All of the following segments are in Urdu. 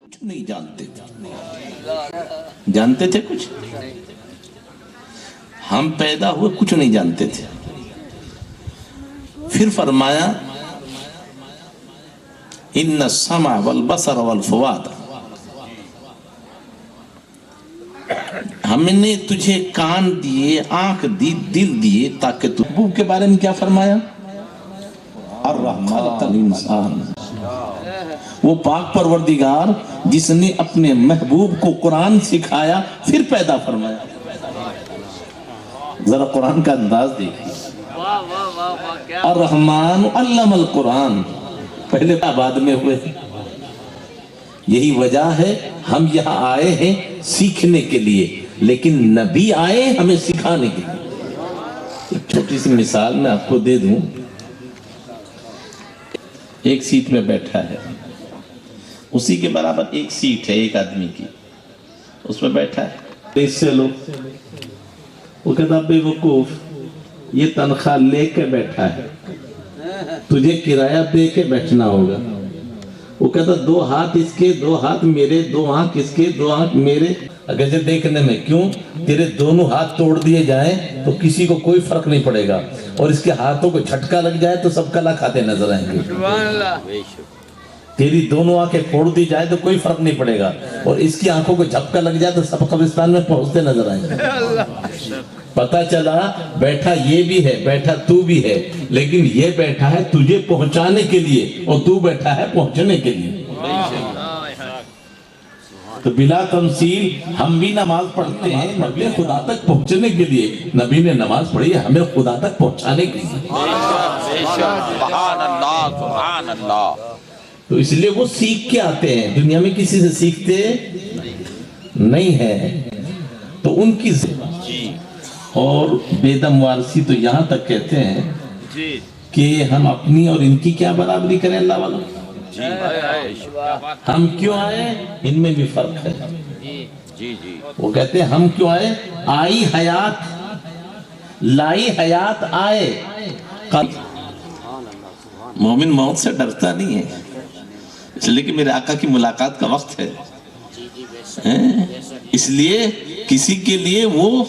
کچھ نہیں جانتے تھے. جانتے تھے کچھ؟ ہم پیدا ہوئے کچھ نہیں جانتے تھے. پھر فرمایا ان السمع والبصر والفؤاد، ہم نے تجھے کان دیے، آنکھ دی، دل دیے تاکہ تو محبوب کے بارے میں کیا فرمایا؟ خلق الانسان، وہ پاک پروردگار جس نے اپنے محبوب کو قرآن سکھایا پھر پیدا فرمایا. ذرا قرآن کا انداز دیکھیے. الرحمن علم القرآن، پہلے بعد میں ہوئے. یہی وجہ ہے ہم یہاں آئے ہیں سیکھنے کے لیے، لیکن نبی آئے ہمیں سکھانے کے لیے. ایک چھوٹی سی مثال میں آپ کو دے دوں. ایک سیٹ میں بیٹھا ہے، اسی کے برابر ایک سیٹ ہے ایک آدمی کی، اس میں بیٹھا ہے. اس سے لوگ وہ کہتا بے وقوف، یہ تنخواہ لے کے بیٹھا ہے، تجھے کرایہ دے کے بیٹھنا ہوگا. وہ کہتا دو ہاتھ اس کے، دو ہاتھ میرے، دو آنکھ اس کے، دو آنکھ میرے. اگر جب دیکھنے میں کیوں تیرے دونوں ہاتھ توڑ دیے جائیں تو کسی کو کوئی فرق نہیں پڑے گا، اور اس کے ہاتھوں کو جھٹکا لگ جائے تو سب کلا کھاتے نظر آئیں گے. تیری دونوں آنکھیں پھوڑ دی جائے تو کوئی فرق نہیں پڑے گا، اور اس کی آنکھوں کو جھپکا لگ جائے تو سب قبرستان میں پہنچتے نظر آئیں گے. پتہ چلا بیٹھا یہ بھی ہے، بیٹھا تو بھی ہے، لیکن یہ بیٹھا ہے تجھے پہنچانے کے لیے اور تو بیٹھا ہے پہنچنے کے لیے. تو بلا تمثیل ہم بھی نماز پڑھتے ہیں نبی خدا تک پہنچنے کے لیے. نبی نے نماز پڑھی ہے ہمیں خدا تک پہنچانے کے لیے. سبحان اللہ سبحان اللہ. تو اس لیے وہ سیکھ کے آتے ہیں، دنیا میں کسی سے سیکھتے نہیں ہیں. تو ان کی اور بیدم وارثی تو یہاں تک کہتے ہیں کہ ہم اپنی اور ان کی کیا برابری کریں. اللہ والا ہم کیوں آئے ان میں بھی فرق ہے. وہ کہتے ہیں ہم کیوں آئے، آئی حیات لائی حیات آئے. مومن موت سے ڈرتا نہیں ہے، اس لیے کہ میرے آقا کی ملاقات کا وقت ہے. اس لیے کسی کے لیے وہ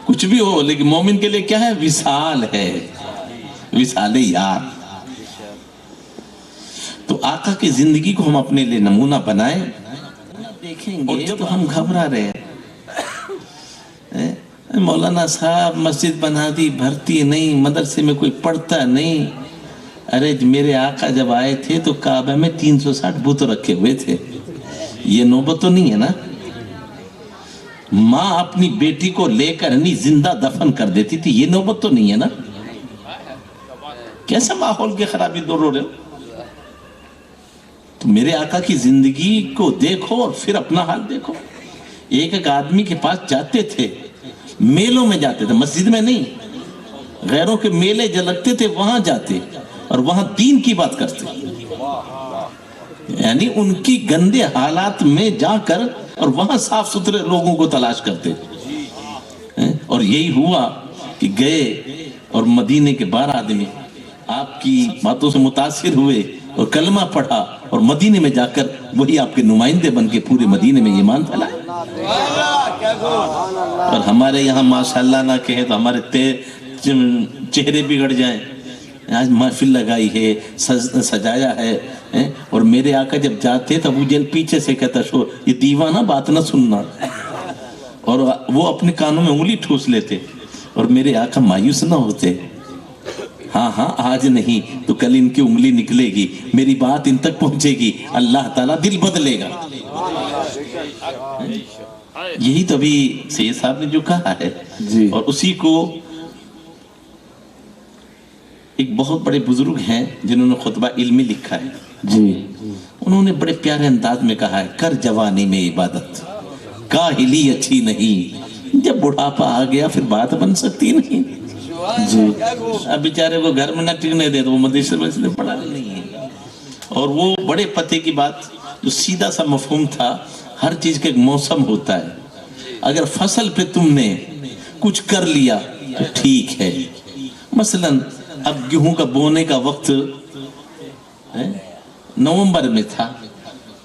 کچھ بھی ہو، لیکن مومن کے لیے کیا ہے؟ وصال ہے، وصال یار. تو آقا کی زندگی کو ہم اپنے لیے نمونہ بنائیں. دیکھیں گے جب ہم گھبرا رہے ہیں مولانا صاحب مسجد بنا دی، بھرتی نہیں، مدرسے میں کوئی پڑھتا نہیں. ارے میرے آقا جب آئے تھے تو کعبہ میں 360 بت رکھے ہوئے تھے. یہ نوبت تو نہیں ہے نا؟ ماں اپنی بیٹی کو لے کر نہیں زندہ دفن کر دیتی تھی، یہ نوبت تو نہیں ہے نا؟ کیسا ماحول کی خرابی دور ہو رہے ہو. تو میرے آقا کی زندگی کو دیکھو اور پھر اپنا حال دیکھو. ایک ایک آدمی کے پاس جاتے تھے، میلوں میں جاتے تھے، مسجد میں نہیں. غیروں کے میلے جو لگتے تھے وہاں جاتے اور وہاں دین کی بات کرتے. یعنی ان کی گندے حالات میں جا کر اور وہاں صاف ستھرے لوگوں کو تلاش کرتے. اور یہی ہوا کہ گئے اور مدینے کے 12 آدمی آپ کی باتوں سے متاثر ہوئے اور کلمہ پڑھا، اور مدینے میں جا کر وہی آپ کے نمائندے بن کے پورے مدینے میں ایمان پھیلائے. اور ہمارے یہاں ماشاءاللہ نہ کہے تو ہمارے چہرے بگڑ جائیں. آج محفل لگائی ہے، سجایا ہے، اور میرے آقا جب جاتے تو ابو جہل پیچھے سے کہتا شو یہ دیوانہ بات نہ سننا، اور وہ اپنے کانوں میں انگلی ٹھوس لیتے. اور میرے آقا مایوس نہ ہوتے. ہاں ہاں آج نہیں تو کل ان کی انگلی نکلے گی، میری بات ان تک پہنچے گی، اللہ تعالیٰ دل بدلے گا. یہی تو ابھی سید صاحب نے جو کہا ہے. اور اسی کو ایک بہت بڑے بزرگ ہیں جنہوں نے خطبہ علمی لکھا ہے، انہوں نے بڑے پیارے انداز میں کہا ہے کر جوانی میں عبادت، کاہلی اچھی نہیں، جب بڑھاپا آ گیا پھر بات بن سکتی نہیں. اب بیچارے کو گھر میں نہ ٹکنے دے تو وہ مدرسے میں اس لیے پڑھا نہیں ہے. اور وہ بڑے پتے کی بات جو سیدھا سا مفہوم تھا، ہر چیز کا ایک موسم ہوتا ہے. اگر فصل پہ تم نے کچھ کر لیا تو ٹھیک ہے. مثلاً اب گیہوں کا بونے کا وقت نومبر میں تھا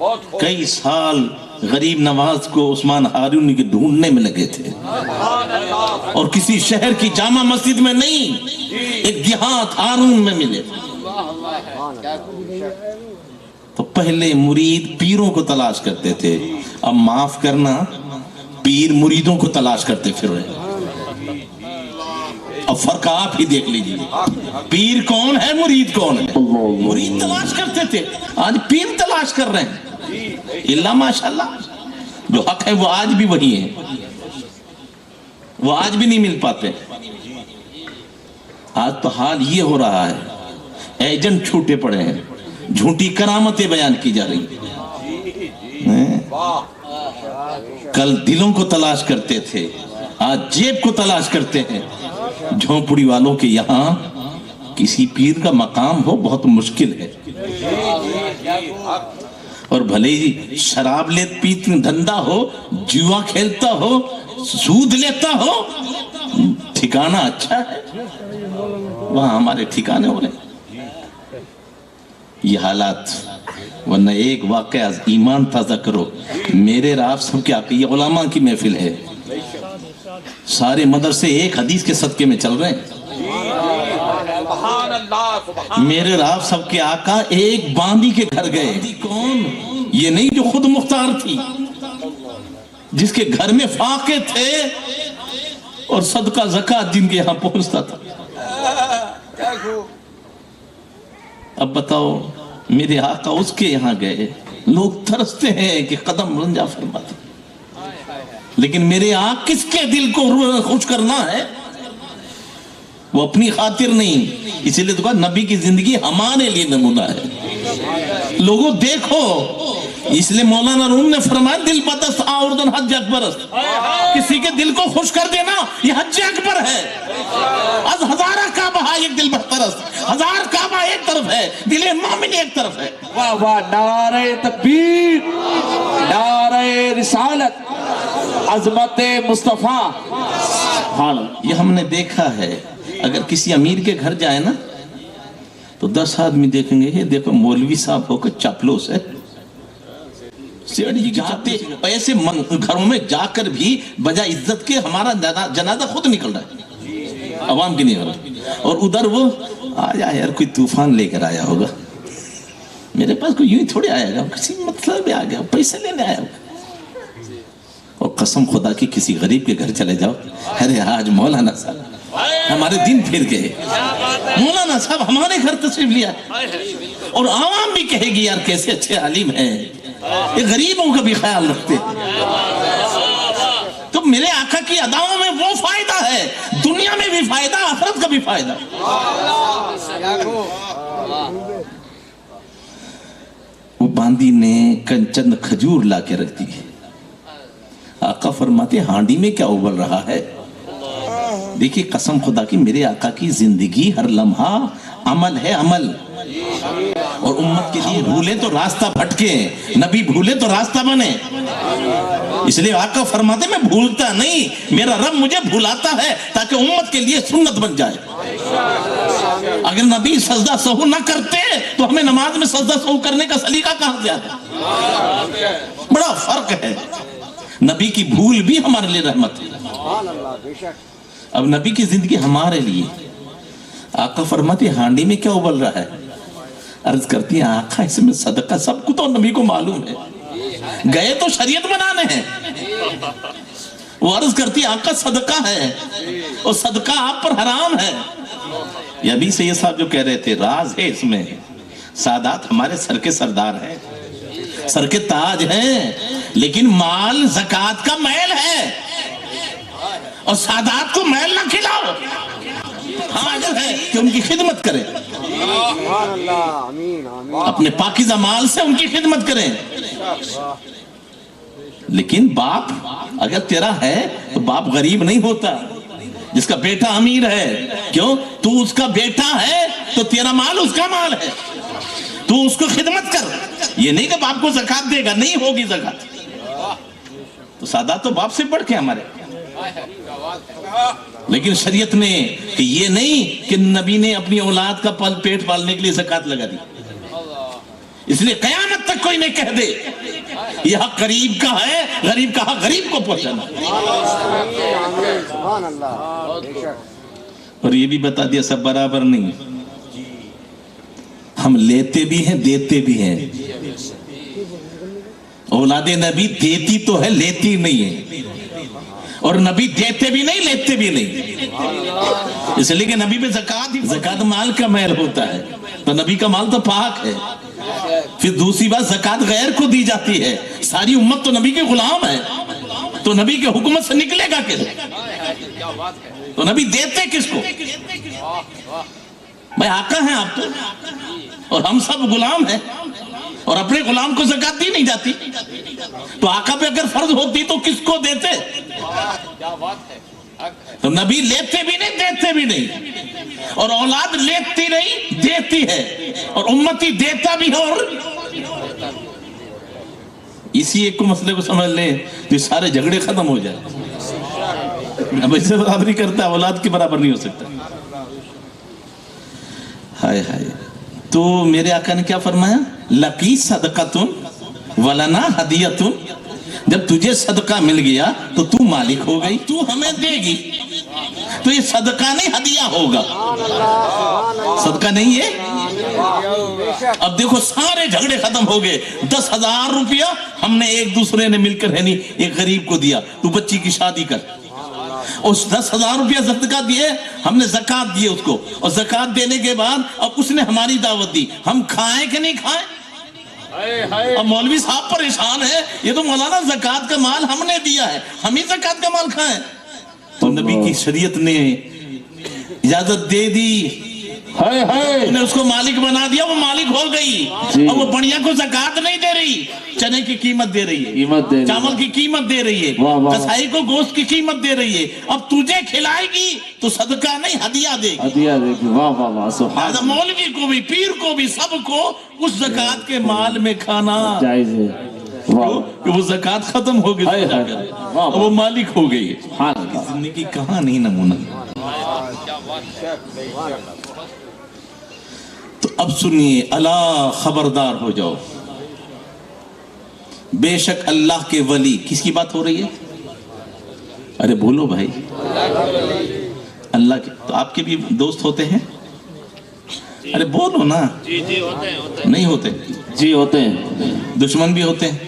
کئی سال غریب نواز کو عثمان ہارونی کے ڈھونڈنے میں لگے تھے، اور کسی شہر کی جامع مسجد میں نہیں، ایک دیہات ہارون میں ملے۔ تو پہلے مرید پیروں کو تلاش کرتے تھے، اب معاف کرنا پیر مریدوں کو تلاش کرتے پھر رہے۔ اب فرق آپ ہی دیکھ لیجیے، پیر کون ہے، مرید کون ہے؟ مرید تلاش کرتے تھے، آج پیر تلاش کر رہے ہیں۔ اللہ ماشاءاللہ جو حق ہے وہ آج بھی وہی ہے، وہ آج بھی نہیں مل پاتے۔ آج تو حال یہ ہو رہا ہے، ایجنٹ چھوٹے پڑے ہیں، جھوٹی کرامتیں بیان کی جا رہی ہیں۔ کل دلوں کو تلاش کرتے تھے، آج جیب کو تلاش کرتے ہیں۔ جھونپڑی والوں کے یہاں کسی پیر کا مقام ہو بہت مشکل ہے، اور بھلے ہی شراب پیتے دھندا ہو، جوا کھیلتا ہو، سود لیتا ہو، ٹھکانہ اچھا ہے، وہاں ہمارے ٹھکانے ہو رہے۔ یہ حالات، ورنہ ایک واقعہ ایمان تازہ کرو، میرے اور آپ سب کے آقا، یہ علماء کی محفل ہے، سارے مدرسے ایک حدیث کے صدقے میں چل رہے ہیں۔ میرے اور آپ سب کے آقا ایک باندی کے گھر گئے، کون؟ یہ نہیں جو خود مختار تھی، جس کے گھر میں فاقے تھے اور صدقہ زکوٰۃ جن کے یہاں پہنچتا تھا۔ اب بتاؤ، میرے آقا اس کے یہاں گئے، لوگ ترستے ہیں کہ قدم رنجا فرماتے، لیکن میرے آقا کس کے دل کو خوش کرنا ہے، وہ اپنی خاطر نہیں، اسی لیے تو کہا نبی کی زندگی ہمارے لیے نمونہ ہے۔ لوگوں دیکھو، اس لیے مولانا روم نے فرمایا دل بدست آوردن حج اکبر است، کسی کے دل کو خوش کر دینا یہ حج اکبر ہے۔ از ہزارہ کعبہ ایک دل بہتر است، ہزار کعبہ ایک طرف ہے، دل مومن ایک طرف ہے۔ واہ واہ، نعرہ تکبیر، نعرہ رسالت، عظمت مصطفیٰ۔ یہ ہم نے دیکھا ہے، اگر کسی امیر کے گھر جائے نا تو 10 آدمی دیکھیں گے، یہ دیکھو مولوی صاحب ہو کر چپلوس ہے، جاتے ایسے گھروں میں جا کر بھی بجائے عزت کے ہمارا جنازہ خود نکل رہا ہے، عوام کی نہیں ہو رہا، اور ادھر وہ آیا یار کوئی طوفان لے کر آیا ہوگا، میرے پاس کوئی یوں ہی تھوڑے آئے گا، کسی مطلب میں آ گیا، پیسے لینے آیا ہوگا۔ اور قسم خدا کی کسی غریب کے گھر چلے جاؤ، ارے آج مولانا صاحب ہمارے دن پھر گئے، مولانا صاحب ہمارے گھر تشریف لیا، اور عوام بھی کہے گی یار کیسے اچھے عالم ہیں، یہ غریبوں کا بھی خیال رکھتے۔ تو میرے آقا کی اداؤں میں وہ فائدہ ہے، دنیا میں بھی فائدہ، آخرت کا بھی فائدہ۔ وہ باندی نے چند کھجور لا کے رکھ دی، آقا فرماتے ہانڈی میں کیا ابل رہا ہے؟ دیکھیے قسم خدا کی میرے آقا کی زندگی ہر لمحہ عمل ہے، عمل، اور امت کے لیے بھولے تو راستہ بھٹکے، نبی بھولے تو راستہ بنے، اس لیے آقا فرماتے میں بھولتا نہیں، میرا رب مجھے بھولاتا ہے تاکہ امت کے لیے سنت بن جائے۔ اگر نبی سجدہ سہو نہ کرتے تو ہمیں نماز میں سجدہ سہو کرنے کا سلیقہ کہاں سے آتا؟ بڑا فرق ہے، نبی کی بھول بھی ہمارے لیے رحمت ہے۔ اب نبی کی زندگی ہمارے لیے، آقا فرماتے ہانڈی میں کیا ابل رہا ہے؟ عرض کرتی ہیں آقا اس میں صدقہ، سب کو تو نبی کو معلوم ہے، گئے تو شریعت بنانے ہیں، وہ عرض کرتی آقا صدقہ ہے، اور صدقہ آپ پر حرام ہے۔ یہ ابھی سید صاحب جو کہہ رہے تھے راز ہے اس میں، سادات ہمارے سر کے سردار ہیں، سر کے تاج ہیں، لیکن مال زکوٰۃ کا میل ہے، اور سادات کو میل نہ کھلاؤ، حاجت ہے کہ ان کی خدمت کریں، اپنے پاکیزہ مال سے ان کی خدمت کریں۔ لیکن باپ اگر تیرا ہے تو باپ غریب نہیں ہوتا، جس کا بیٹا امیر ہے، کیوں؟ تو اس کا بیٹا ہے تو تیرا مال اس کا مال ہے، تو اس کو خدمت کر، یہ نہیں کہ باپ کو زکوٰۃ دے گا، نہیں ہوگی زکوٰۃ۔ تو سادات تو باپ سے بڑھ کے ہمارے، لیکن شریعت نے کہ یہ نہیں کہ نبی نے اپنی اولاد کا پیٹ پالنے کے لیے زکوٰۃ لگا دی، اس لیے قیامت تک کوئی نہیں کہہ دے یہ حق قریب کا ہے، غریب کا حق غریب کو پہنچانا۔ اور یہ بھی بتا دیا سب برابر نہیں، ہم لیتے بھی ہیں دیتے بھی ہیں۔ اولاد نبی دیتی تو ہے لیتی نہیں ہے، اور نبی دیتے بھی نہیں لیتے بھی نہیں، اس لیے کہ نبی پہ زکوٰۃ مال کا محل ہوتا ہے، تو نبی کا مال تو پاک ہے۔ پھر دوسری بات زکوٰۃ غیر کو دی جاتی ہے، ساری امت تو نبی کے غلام ہے، تو نبی کے حکومت سے نکلے گا کس؟ تو نبی دیتے کس کو؟ بھائی آقا ہیں آپ تو، اور ہم سب غلام ہیں، اور اپنے غلام کو زکوٰۃ دی نہیں جاتی، تو آقا پہ اگر فرض ہوتی تو کس کو دیتے؟ تو نبی لیتے بھی نہیں دیتے بھی نہیں، اور اولاد لیتی نہیں دیتی ہے، اور امتی دیتا بھی ہے، اور اسی ایک کو مسئلے کو سمجھ لیں تو سارے جھگڑے ختم ہو جائے۔ اب اس سے برابری کرتا ہے، اولاد کے برابر نہیں ہو سکتا۔ ہائے ہائے، تو میرے آقا نے کیا فرمایا؟ لکی صدقتن ولنا ہدیتن، جب تجھے صدقہ مل گیا تو تو مالک ہو گئی، تو ہمیں دے گی، تو یہ صدقہ نہیں ہدیہ ہوگا، صدقہ نہیں ہے۔ اب دیکھو سارے جھگڑے ختم ہو گئے، 10,000 روپیہ ہم نے ایک دوسرے نے مل کر ایک غریب کو دیا، تو بچی کی شادی کر، اس 10,000 روپیہ صدقہ دیے، ہم نے زکوٰۃ دی اس کو، اور زکوٰۃ دینے کے بعد اب اس نے ہماری دعوت دی، ہم کھائیں کہ نہیں کھائیں؟ اب مولوی صاحب پریشان ہے، یہ تو مولانا زکوٰۃ کا مال ہم نے دیا ہے، ہم ہی زکوٰۃ کا مال کھائیں؟ تو نبی کی شریعت نے اجازت دے دی، نے اس کو مالک بنا دیا، وہ مالک ہو گئی، اور وہ بڑھیا کو زکوٰۃ نہیں دے رہی، چنے کی قیمت دے رہی ہے، چاول کی قیمت دے رہی ہے، کسائی کو گوشت کی قیمت دے رہی ہے، اب تجھے کھلائے گی تو صدقہ نہیں ہدیہ دے گی۔ لہذا مولوی کو بھی، پیر کو بھی، سب کو اس زکوٰۃ کے مال میں کھانا جائز ہے، کہ وہ زکوٰۃ ختم ہو گئی، وہ مالک ہو گئی۔ زندگی کہاں نہیں نمونہ۔ تو اب سنیے، اللہ خبردار ہو جاؤ، بے شک اللہ کے ولی، کس کی بات ہو رہی ہے؟ ارے بولو بھائی، اللہ کے، تو آپ کے بھی دوست ہوتے ہیں؟ ارے بولو نا۔ نہیں ہوتے؟ جی ہوتے ہیں۔ دشمن بھی ہوتے ہیں؟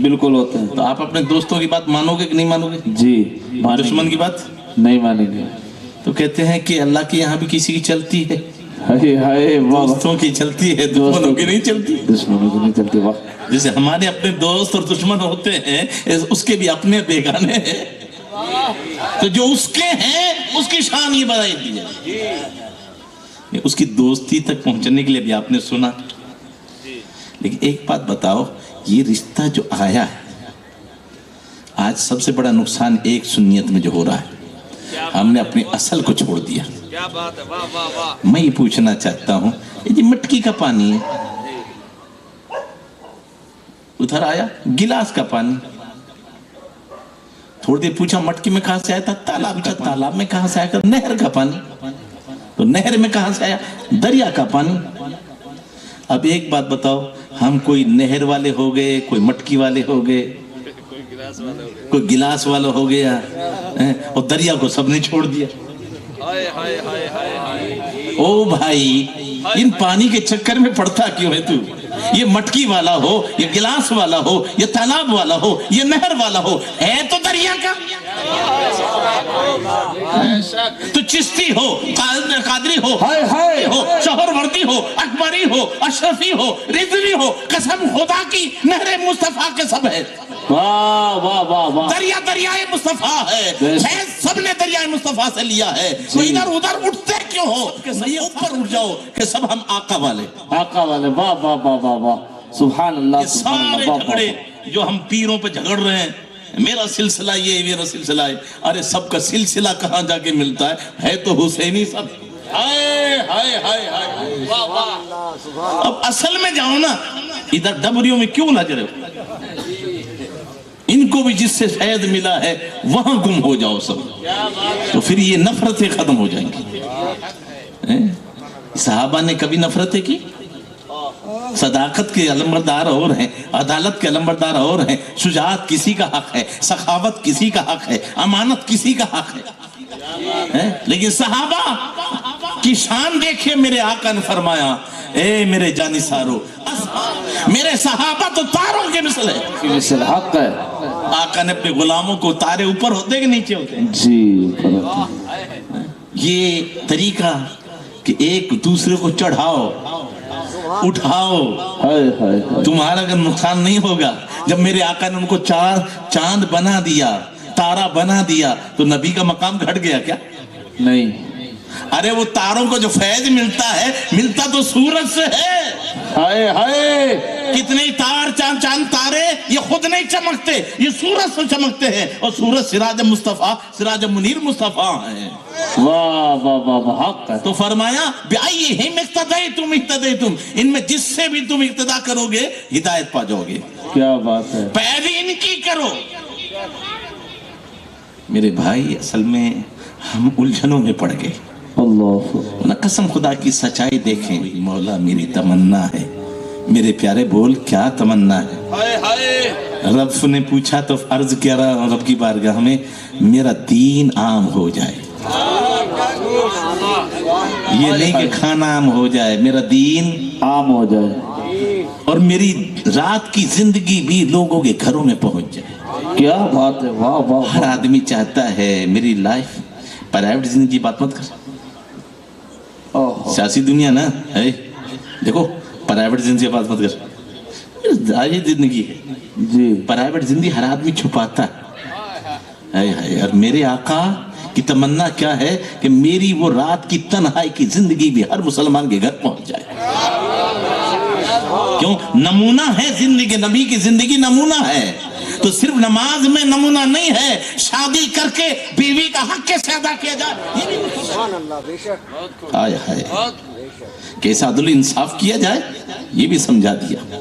بالکل ہوتے ہیں۔ تو آپ اپنے دوستوں کی بات مانو گے کہ نہیں مانو گے؟ جی، دشمن کی بات نہیں مانیں گے۔ تو کہتے ہیں کہ اللہ کے یہاں بھی کسی کی چلتی ہے، ہائے دوستوں کی چلتی ہے، دشمنوں کی نہیں چلتی، دشمنوں کی نہیں چلتی۔ واہ، جیسے ہمارے اپنے دوست اور دشمن ہوتے ہیں، اس کے بھی اپنے بیگانے ہیں، تو جو اس کے ہیں اس کی شان یہ بڑھائی دی ہے۔ اس کی دوستی تک پہنچنے کے لیے بھی آپ نے سنا، لیکن ایک بات بتاؤ، یہ رشتہ جو آیا ہے، آج سب سے بڑا نقصان ایک سنیت میں جو ہو رہا ہے، ہم نے اپنی اصل کو چھوڑ دیا۔ میں یہ پوچھنا چاہتا ہوں، یہ مٹکی کا پانی ہے، ادھر آیا گلاس کا پانی، تھوڑی دیر پوچھا مٹکی میں کہاں سے آیا تھا؟ تالاب کا۔ تالاب میں کہاں سے آیا؟ نہر کا پانی۔ تو نہر میں کہاں سے آیا؟ دریا کا پانی۔ اب ایک بات بتاؤ، ہم کوئی نہر والے ہو گئے، کوئی مٹکی والے ہو گئے، کوئی گلاس والا ہو گیا، اور دریا کو سب نے چھوڑ دیا۔ او بھائی، ان پانی کے چکر میں پڑتا کیوں ہے تو؟ یہ مٹکی والا ہو، یہ گلاس والا ہو، یہ تالاب والا ہو، یہ نہر والا ہو، ہے تو دریا کا۔ تو چشتی ہو، قادری ہو، شوہر وردی ہو، اکبری ہو، اشرفی ہو، رضوی ہو، قسم خدا کی نہر مصطفیٰ کے سب ہے۔ واہ واہ واہ واہ، دریا دریائے مصطفیٰ ہے، سب نے دریائے مصطفیٰ سے لیا ہے۔ تو ادھر ادھر اٹھتے کیوں ہو؟ کہ یہ اوپر اٹھ جاؤ کہ سب ہم آقا والے، آقا والے۔ واہ واہ واہ واہ واہ، سبحان اللہ۔ سارے جھگڑے جو ہم پیروں پہ جھگڑ رہے ہیں، میرا سلسلہ یہ، میرا سلسلہ ہے، ارے سب کا سلسلہ کہاں جا کے ملتا ہے تو حسینی سب۔ اب اصل میں جاؤ نا، ادھر ڈبریوں میں کیوں لج رہے ہو؟ ان کو بھی جس سے فیض ملا ہے وہاں گم ہو جاؤ سب، تو پھر یہ نفرتیں ختم ہو جائیں گی۔ صحابہ نے کبھی نفرتیں کی؟ صداقت کے علمبردار اور ہیں، عدالت کے علمبردار اور ہیں، شجاعت کسی کا حق ہے، سخاوت کسی کا حق ہے، امانت کسی کا حق ہے، لیکن صحابہ کی شان دیکھیں، میرے آقا نے فرمایا اے میرے جانی سارو، میرے صحابہ تو تاروں کے مثل ہے، کی مثل حق ہے. آقا نے اپنے غلاموں کو تارے اوپر ہوتے کہ نیچے ہوتے ہیں؟ جی یہ طریقہ کہ ایک دوسرے کو چڑھاؤ اٹھاؤ، تمہارا اگر نقصان نہیں ہوگا. جب میرے آقا نے ان کو چاند بنا دیا، تارا بنا دیا، تو نبی کا مقام گھٹ گیا کیا؟ نہیں. ارے وہ تاروں کو جو فیض ملتا ہے، ملتا تو سورج سے ہے. ہائے ہائے، کتنے تار چاند تارے یہ خود نہیں چمکتے، یہ سورج سے چمکتے ہیں، اور سورج سراج مصطفیٰ، سراج منیر مصطفیٰ ہیں. واہ واہ واہ واہ، حق ہے. تو فرمایا بِأَيِّهِمْ اقْتَدَيْتُمْ اقْتَدَيْتُمْ، ان میں جس سے بھی تم اقتدا کرو گے ہدایت پا جاؤ گے. کیا بات ہے. پیروی ان کی کرو. میرے بھائی اصل میں ہم الجھنوں میں پڑ گئے. اللہ نہ قسم خدا کی سچائی دیکھیں. مولا میری تمنا ہے، میرے پیارے بول کیا تمنا ہے؟ رب نے پوچھا تو عرض کیا رہا رب کی بارگاہ میں، میرا دین عام ہو جائے. یہ نہیں کہ کھانا عام ہو جائے، میرا دین عام ہو جائے، اور میری رات کی زندگی بھی لوگوں کے گھروں میں پہنچ جائے. کیا بات ہے. واہ واہ. ہر آدمی چاہتا ہے میری لائف پرائیویٹ زندگی بات مت کر. سیاسی دنیا نا ہے، دیکھو پرائیویٹ زندگی بات مت کر، ظاہری زندگی ہے. جی پرائیویٹ زندگی ہر آدمی چھپاتا ہے. اور میرے آقا کی تمنا کیا ہے کہ میری وہ رات کی تنہائی کی زندگی بھی ہر مسلمان کے گھر پہنچ جائے. کیوں؟ نمونہ ہے زندگی، نبی کی زندگی نمونہ ہے. تو صرف نماز میں نمونہ نہیں ہے، شادی کر کے بیوی کا حق کیسے ادا کیا جائے، آئے ہائے کیسے عدل انصاف کیا جائے، یہ بھی سمجھا دیا.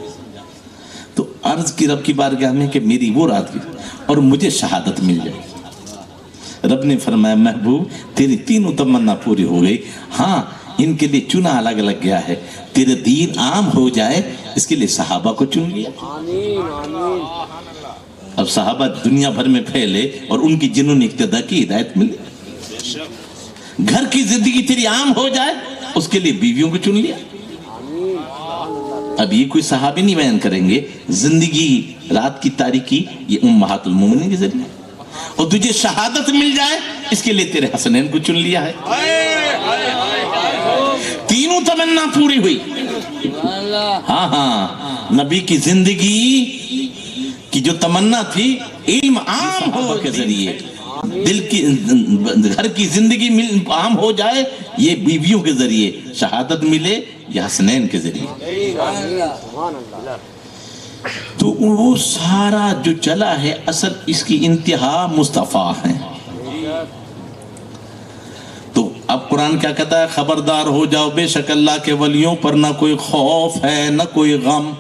تو عرض کی رب کی بارگاہ میں کہ میری وہ رات کی اور مجھے شہادت مل جائے. رب نے فرمایا محبوب تیری تینوں تمنا پوری ہو گئی. ہاں ان کے لیے چنا الگ الگ گیا ہے. تیرے دین عام ہو جائے اس کے لیے صحابہ کو چن لیا. اب صحابہ دنیا بھر میں پھیلے اور ان کی جنہوں نے اقتدا کی ہدایت ملی. گھر کی زندگی تیری عام ہو جائے اس کے لیے بیویوں کو چن لیا. اب یہ کوئی صحابی نہیں بیان کریں گے، زندگی رات کی تاریکی یہ امہات المومنین کے ذریعے. اور تجھے شہادت مل جائے اس کے لیے تیرے حسنین کو چن لیا ہے. تینوں تمنا پوری ہوئی. ہاں ہاں نبی کی زندگی کی جو تمنا تھی علم عام ہو کے ذریعے، دل کی گھر کی زندگی عام ہو جائے یہ بیویوں کے ذریعے، شہادت ملے یہ حسنین کے ذریعے. تو وہ سارا جو چلا ہے اصل اس کی انتہا مصطفیٰ ہے. تو اب قرآن کیا کہتا ہے؟ خبردار ہو جاؤ بے شک اللہ کے ولیوں پر نہ کوئی خوف ہے نہ کوئی غم.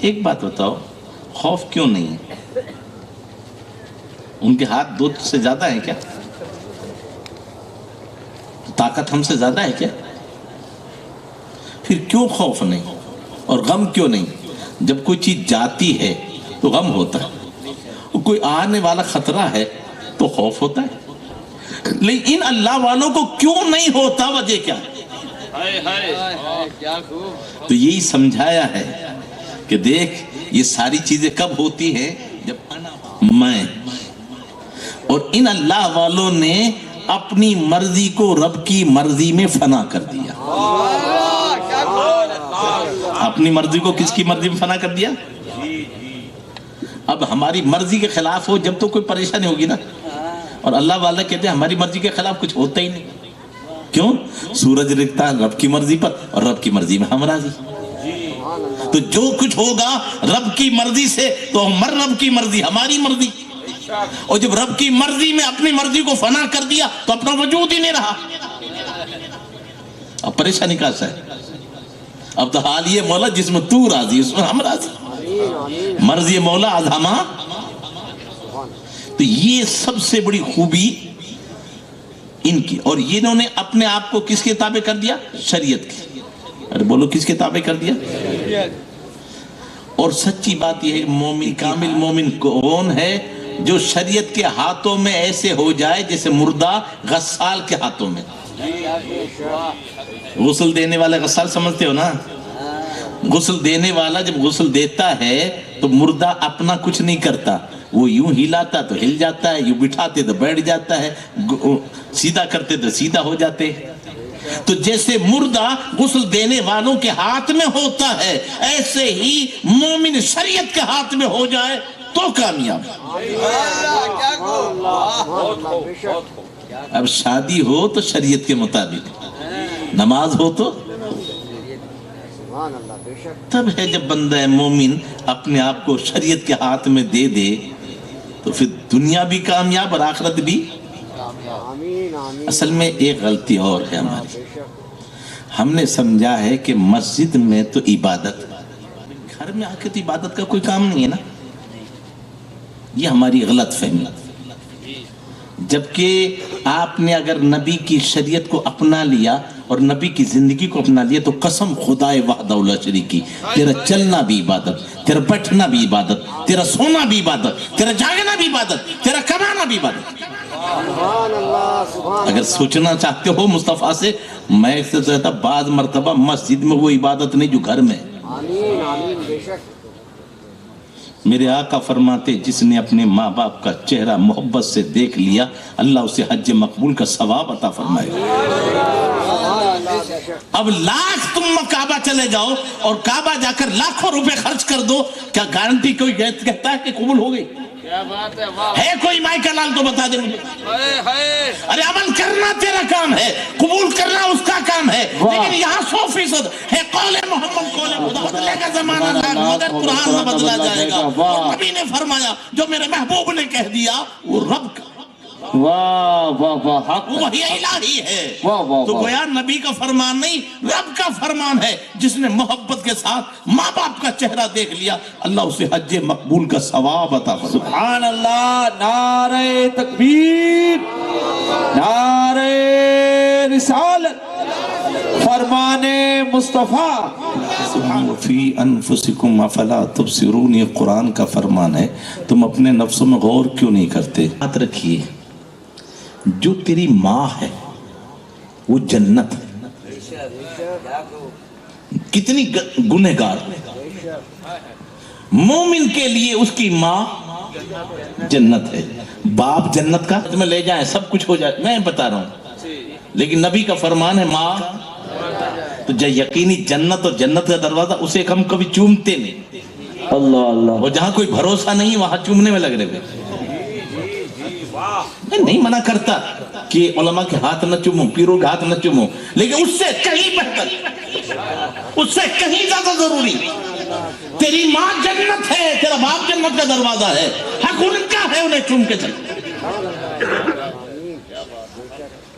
ایک بات بتاؤ، خوف کیوں نہیں ہے؟ ان کے ہاتھ دو سے زیادہ ہیں کیا؟ طاقت ہم سے زیادہ ہے کیا؟ پھر کیوں خوف نہیں اور غم کیوں نہیں؟ جب کوئی چیز جاتی ہے تو غم ہوتا ہے، کوئی آنے والا خطرہ ہے تو خوف ہوتا ہے. لیکن ان اللہ والوں کو کیوں نہیں ہوتا؟ وجہ کیا ہے؟ تو یہی سمجھایا ہے کہ دیکھ یہ ساری چیزیں کب ہوتی ہیں؟ جب میں اور ان اللہ والوں نے اپنی مرضی کو رب کی مرضی میں فنا کر دیا. اپنی مرضی کو کس کی مرضی میں فنا کر دیا؟ اب ہماری مرضی کے خلاف ہو جب تو کوئی پریشانی ہوگی نا. اور اللہ والا کہتے ہیں ہماری مرضی کے خلاف کچھ ہوتا ہی نہیں. کیوں؟ سورج رکھتا ہے رب کی مرضی پر اور رب کی مرضی میں ہم راضی. تو جو کچھ ہوگا رب کی مرضی سے تو ہمر رب کی مرضی ہماری مرضی. اور جب رب کی مرضی میں اپنی مرضی کو فنا کر دیا تو اپنا وجود ہی نہیں رہا. اب پریشانی کا ہے. اب تو حال یہ مولا جس میں تو راضی اس میں ہم راضی. مرضی مولا آج ہما. تو یہ سب سے بڑی خوبی ان کی. اور انہوں نے اپنے آپ کو کس کے تابع کر دیا؟ شریعت کی. ارے بولو کس کے تابع کر دیا؟ اور سچی بات یہ ہے مومن کامل مومن کون ہے؟ جو شریعت کے ہاتھوں میں ایسے ہو جائے جیسے مردہ غسال کے ہاتھوں میں. غسل دینے والا غسال سمجھتے ہو نا؟ غسل دینے والا جب غسل دیتا ہے تو مردہ اپنا کچھ نہیں کرتا، وہ یوں ہلاتا تو ہل جاتا ہے، یوں بٹھاتے تو بیٹھ جاتا ہے، سیدھا کرتے تو سیدھا ہو جاتے. تو جیسے مردہ غسل دینے والوں کے ہاتھ میں ہوتا ہے، ایسے ہی مومن شریعت کے ہاتھ میں ہو جائے تو کامیاب. اب شادی ہو تو شریعت کے مطابق، نماز ہو تو تب ہے جب بندہ مومن اپنے آپ کو شریعت کے ہاتھ میں دے دے تو پھر دنیا بھی کامیاب اور آخرت بھی. اصل میں ایک غلطی اور ہے ہماری، ہم نے سمجھا ہے کہ مسجد میں تو عبادت، گھر میں آ کے تو عبادت کا کوئی کام نہیں ہے نا. یہ ہماری غلط فہمی. جبکہ آپ نے اگر نبی کی شریعت کو اپنا لیا اور نبی کی زندگی کو اپنا لیا تو قسم خدائے وحدہ لا شریک کی، تیرا چلنا بھی عبادت، تیرا بیٹھنا بھی عبادت، تیرا سونا بھی عبادت، تیرا جاگنا بھی عبادت، تیرا کمانا بھی عبادت. اگر سوچنا چاہتے ہو مصطفیٰ سے، میں اس سے کہتا بعض مرتبہ مسجد میں وہ عبادت نہیں جو گھر میں. میرے آقا فرماتے جس نے اپنے ماں باپ کا چہرہ محبت سے دیکھ لیا اللہ اسے حج مقبول کا ثواب عطا فرمائے. اب لاکھ تم کعبہ چلے جاؤ اور کعبہ جا کر لاکھوں روپے خرچ کر دو، کیا گارنٹی کوئی کہتا ہے کہ قبول ہو گئی؟ ہے کوئی مائی کا لال تو بتا دے مجھے. ارے عمل کرنا تیرا کام ہے، قبول کرنا اس کا کام ہے، لیکن یہاں 100% ہے قول محمد قول خدا. بدلے کا زمانہ نہ مگر قرآن نہ بدلا جائے گا. اور نبی نے فرمایا جو میرے محبوب نے کہہ دیا وہ رب کا واہ واہ واہ، حق وحی الہی ہے. واہ واہ تو واہ. گویا نبی کا فرمان نہیں رب کا فرمان ہے. جس نے محبت کے ساتھ ماں باپ کا چہرہ دیکھ لیا اللہ اسے حج مقبول کا ثواب عطا فرمائے. سبحان اللہ، نعرہ تکبیر، نعرہ رسالت، فرمان مصطفیٰ. فی انفسکم افلا تبصرون، یہ قرآن کا فرمان ہے. تم اپنے نفسوں میں غور کیوں نہیں کرتے؟ یاد رکھیے جو تیری ماں ہے وہ جنت ہے. کتنی گنہگار مومن کے لیے اس کی ماں جنت ہے. باپ جنت کا میں لے جائیں سب کچھ ہو جائے، میں بتا رہا ہوں، لیکن نبی کا فرمان ہے ماں تو یقینی جنت، اور جنت کا دروازہ اسے ہم کبھی چومتے نہیں. اللہ اللہ. اور جہاں کوئی بھروسہ نہیں وہاں چومنے میں لگ رہے ہوئے. میں نہیں منع کرتا کہ علماء کے ہاتھ نہ چومو، پیروں کے ہاتھ نہ چومو، لیکن اس سے کہیں بہتر، اس سے کہیں زیادہ ضروری تیری ماں جنت ہے، تیرا باپ جنت کا دروازہ ہے، حق ان کا ہے انہیں چوم کے چل.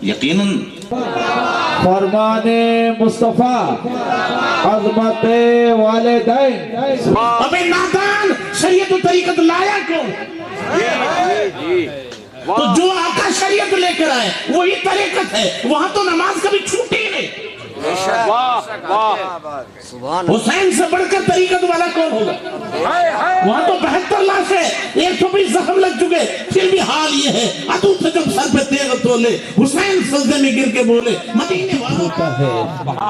یقیناً فرمان مصطفیٰ، عظمت والدین. ابھی نادان شریعت و طریقت لایا کیوں؟ تو جو آقا شریعت لے کر آئے وہی طریقت ہے. وہاں تو نماز کبھی چھوٹی نہیں. حسین سے بڑھ کر طریقت والا کون ہوگا؟ وہاں تو 72 لاشیں، 120 زخم لگ چکے، پھر بھی حال یہ ہے عدو سے جب سر پہ تیغ تولے حسین سجدے میں گر کے بولے مدینے والا ہوتا ہے.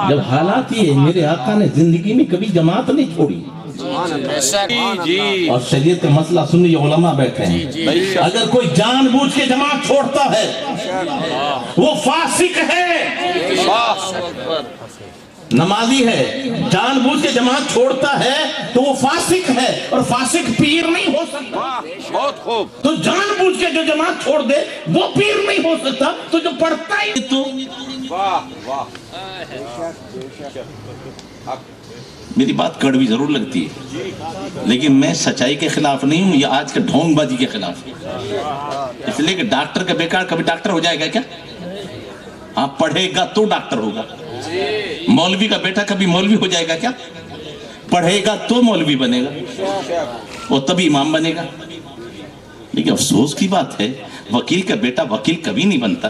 جب حالات یہ میرے آقا نے زندگی میں کبھی جماعت نہیں چھوڑی. اور شریعت کا مسئلہ سنی علماء بیٹھے ہیں. اگر کوئی جان بوجھ کے جماعت چھوڑتا ہے وہ فاسق ہے، نمازی ہے. جان بوجھ کے جماعت چھوڑتا ہے تو وہ فاسق ہے، اور فاسق پیر نہیں ہو سکتا. بہت خوب. تو جان بوجھ کے جو جماعت چھوڑ دے وہ پیر نہیں ہو سکتا. تو جو پڑھتا ہی تو میری بات کڑوی ضرور لگتی ہے لیکن میں سچائی کے خلاف نہیں ہوں، یہ آج کے ڈھونگ بازی کے خلاف. اس لیے کہ ڈاکٹر کا بیکار کبھی ڈاکٹر ہو جائے گا کیا؟ ہاں پڑھے گا تو ڈاکٹر ہوگا. مولوی کا بیٹا کبھی مولوی ہو جائے گا کیا؟ پڑھے گا تو مولوی بنے گا اور تبھی امام بنے گا. لیکن افسوس کی بات ہے وکیل کا بیٹا وکیل کبھی نہیں بنتا.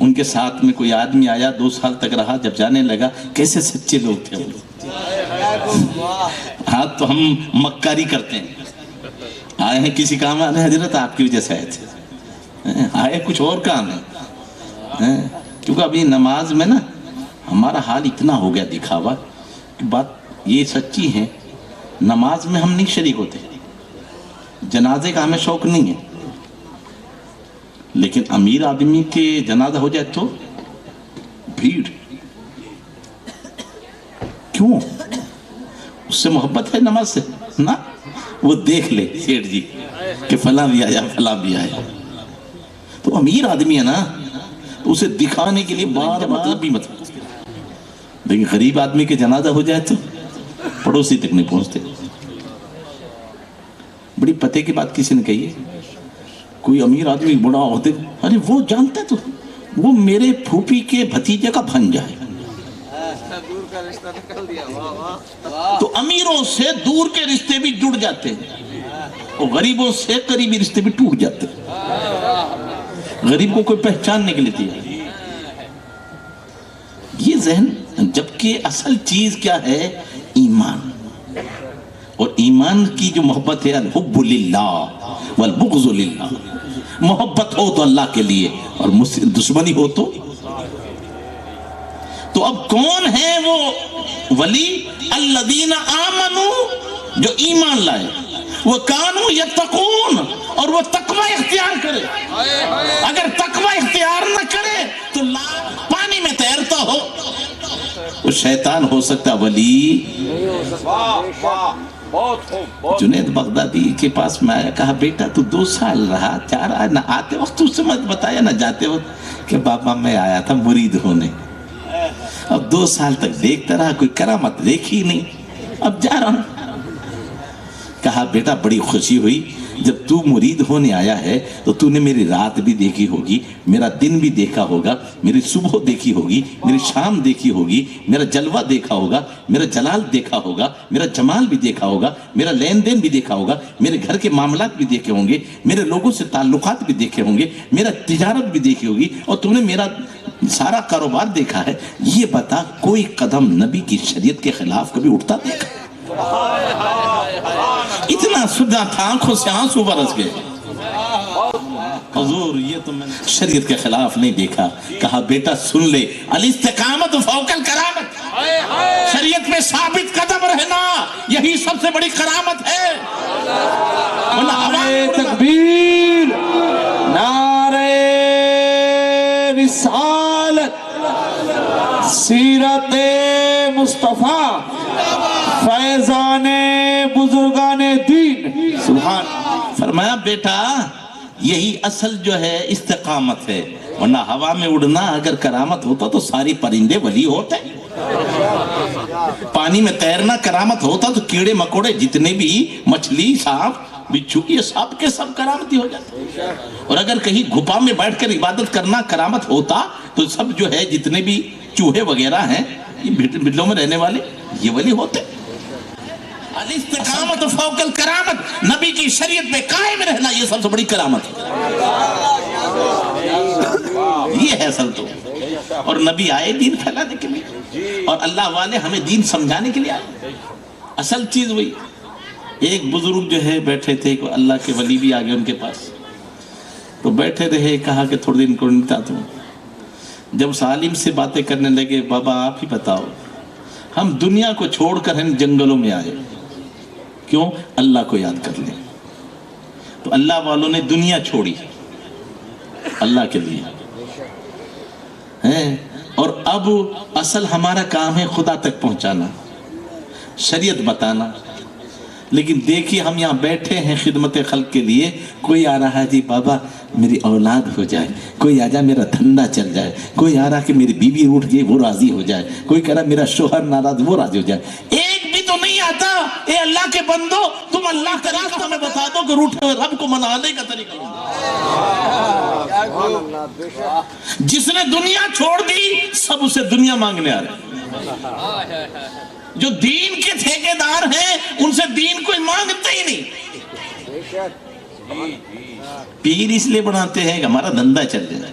ان کے ساتھ میں کوئی آدمی آیا 2 سال تک رہا, جب جانے لگا کیسے سچے لوگ تھے وہ. ہاں تو ہم مکاری کرتے ہیں, آئے ہیں کسی کام آنے, حضرت آپ کی وجہ سے آئے تھے, آئے کچھ اور کام ہے. کیونکہ ابھی نماز میں نا ہمارا حال اتنا ہو گیا دکھاوا کہ بات یہ سچی ہے, نماز میں ہم نہیں شریک ہوتے, جنازے کا ہمیں شوق نہیں ہے, لیکن امیر آدمی کے جنازہ ہو جائے تو بھیڑ. کیوں؟ اس سے محبت ہے نماز سے نا, وہ دیکھ لے سیٹھ جی کہ فلاں بھی آیا فلاں بھی آیا. تو امیر آدمی ہے نا, تو اسے دکھانے کے لیے بار مطلب بھی مطلب, لیکن غریب آدمی کے جنازہ ہو جائے تو پڑوسی تک نہیں پہنچتے. بڑی پتے کی بات کسی نے کہی ہے, کوئی امیر آدمی بڑا ہوتے, ارے وہ جانتا ہے تو وہ میرے پھوپھی کے بھتیجے کا بھنجا ہے. تو امیروں سے دور کے رشتے بھی جڑ جاتے ہیں, اور غریبوں سے قریبی رشتے بھی ٹوٹ جاتے ہیں. غریب کو کوئی پہچاننے کے لیے تیار. یہ ذہن, جبکہ اصل چیز کیا ہے؟ ایمان. اور ایمان کی جو محبت ہے الحب للہ والبغض للہ, محبت ہو تو اللہ کے لیے اور دشمنی ہو تو اب کون ہے وہ ولی؟ الذین آمنوا, جو ایمان لائے, وہ کانوا یتقون, اور وہ تقوی اختیار کرے. اگر تقوی اختیار نہ کرے تو پانی میں تیرتا ہو, وہ شیطان ہو سکتا ولی. جنید بغدادی کے پاس میں آیا, کہا بیٹا تو 2 سال رہا, جا رہا ہے, نہ آتے وقت اس سے مت بتایا نہ جاتے وقت کہ بابا میں آیا تھا مرید ہونے, اب 2 سال تک دیکھتا رہا, کوئی کرامت دیکھی نہیں, اب جا رہا ہوں. کہا بیٹا بڑی خوشی ہوئی, جب تو مرید ہونے آیا ہے تو تو نے میری رات بھی دیکھی ہوگی, میرا دن بھی دیکھا ہوگا, میری صبح دیکھی ہوگی, میری شام دیکھی ہوگی, میرا جلوہ دیکھا ہوگا, میرا جلال دیکھا ہوگا, میرا جمال بھی دیکھا ہوگا, میرا لین دین بھی دیکھا ہوگا, میرے گھر کے معاملات بھی دیکھے ہوں گے, میرے لوگوں سے تعلقات بھی دیکھے ہوں گے, میرا تجارت بھی دیکھی ہوگی, اور تو نے میرا سارا کاروبار دیکھا ہے. یہ بتا کوئی قدم نبی کی شریعت کے خلاف کبھی اٹھتا دیکھا؟ اتنا سجا تھا, آنکھوں سے آنسو برس گئے. حضور یہ تو میں نے شریعت کے خلاف نہیں دیکھا. کہا بیٹا سن لے, الاستقامت فوق الکرامت, شریعت میں ثابت قدم رہنا یہی سب سے بڑی کرامت ہے. نعرہ تکبیر, نعرہ رسالت, سیرت مصطفیٰ, فیضان بزرگان دین. سبحان. فرمایا بیٹا یہی اصل جو ہے استقامت ہے, ورنہ ہوا میں اڑنا اگر کرامت ہوتا تو ساری پرندے ولی ہوتے, پانی میں تیرنا کرامت ہوتا تو کیڑے مکوڑے جتنے بھی, مچھلی, سانپ, بچھو, یہ سب کے سب کرامتی ہو جاتے. اور اگر کہیں گھپا میں بیٹھ کر عبادت کرنا کرامت ہوتا تو سب جو ہے جتنے بھی چوہے وغیرہ ہیں, یہ بلوں میں رہنے والے, یہ ولی ہوتے. الاستقامت فوق الکرامت, نبی کی شریعت میں قائم رہنا یہ سب سے بڑی کرامت ہے. یہ ہے اصل تو. اور نبی آئے دین پھیلانے کے لیے, اور اللہ والے ہمیں دین سمجھانے کے لیے آئے. اصل چیز وہی. ایک بزرگ جو ہے بیٹھے تھے, اللہ کے ولی بھی آگے ان کے پاس, تو بیٹھے رہے, کہا کہ تھوڑی دن کو نکتا تھا. جب اس عالم سے باتیں کرنے لگے, بابا آپ ہی بتاؤ, ہم دنیا کو چھوڑ کر ہم جنگلوں میں آئے, کیوں؟ اللہ کو یاد کر لیں. تو اللہ والوں نے دنیا چھوڑی اللہ کے لیے, اور اب اصل ہمارا کام ہے خدا تک پہنچانا, شریعت بتانا. لیکن دیکھیے ہم یہاں بیٹھے ہیں خدمت خلق کے لیے, کوئی آ رہا ہے جی بابا میری اولاد ہو جائے, کوئی آ جائے میرا دھندا چل جائے, کوئی آ رہا کہ میری بیوی اٹھ گئی وہ راضی ہو جائے, کوئی کہہ رہا میرا شوہر ناراض وہ راضی ہو جائے. ایک بھی تو نہیں آتا, اے اللہ کے بندو تم اللہ کا راستہ میں بتا دو کہ روٹھے ہوئے رب کو منانے کا طریقہ. جس نے دنیا چھوڑ دی سب اسے دنیا مانگنے آ رہے. جو دین کے ٹھیکیدار ہیں ان سے دین کوئی مانگتا ہی نہیں. پیر اس لیے بناتے ہیں کہ ہمارا دھندا چل جائے.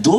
2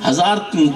1000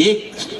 1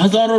1000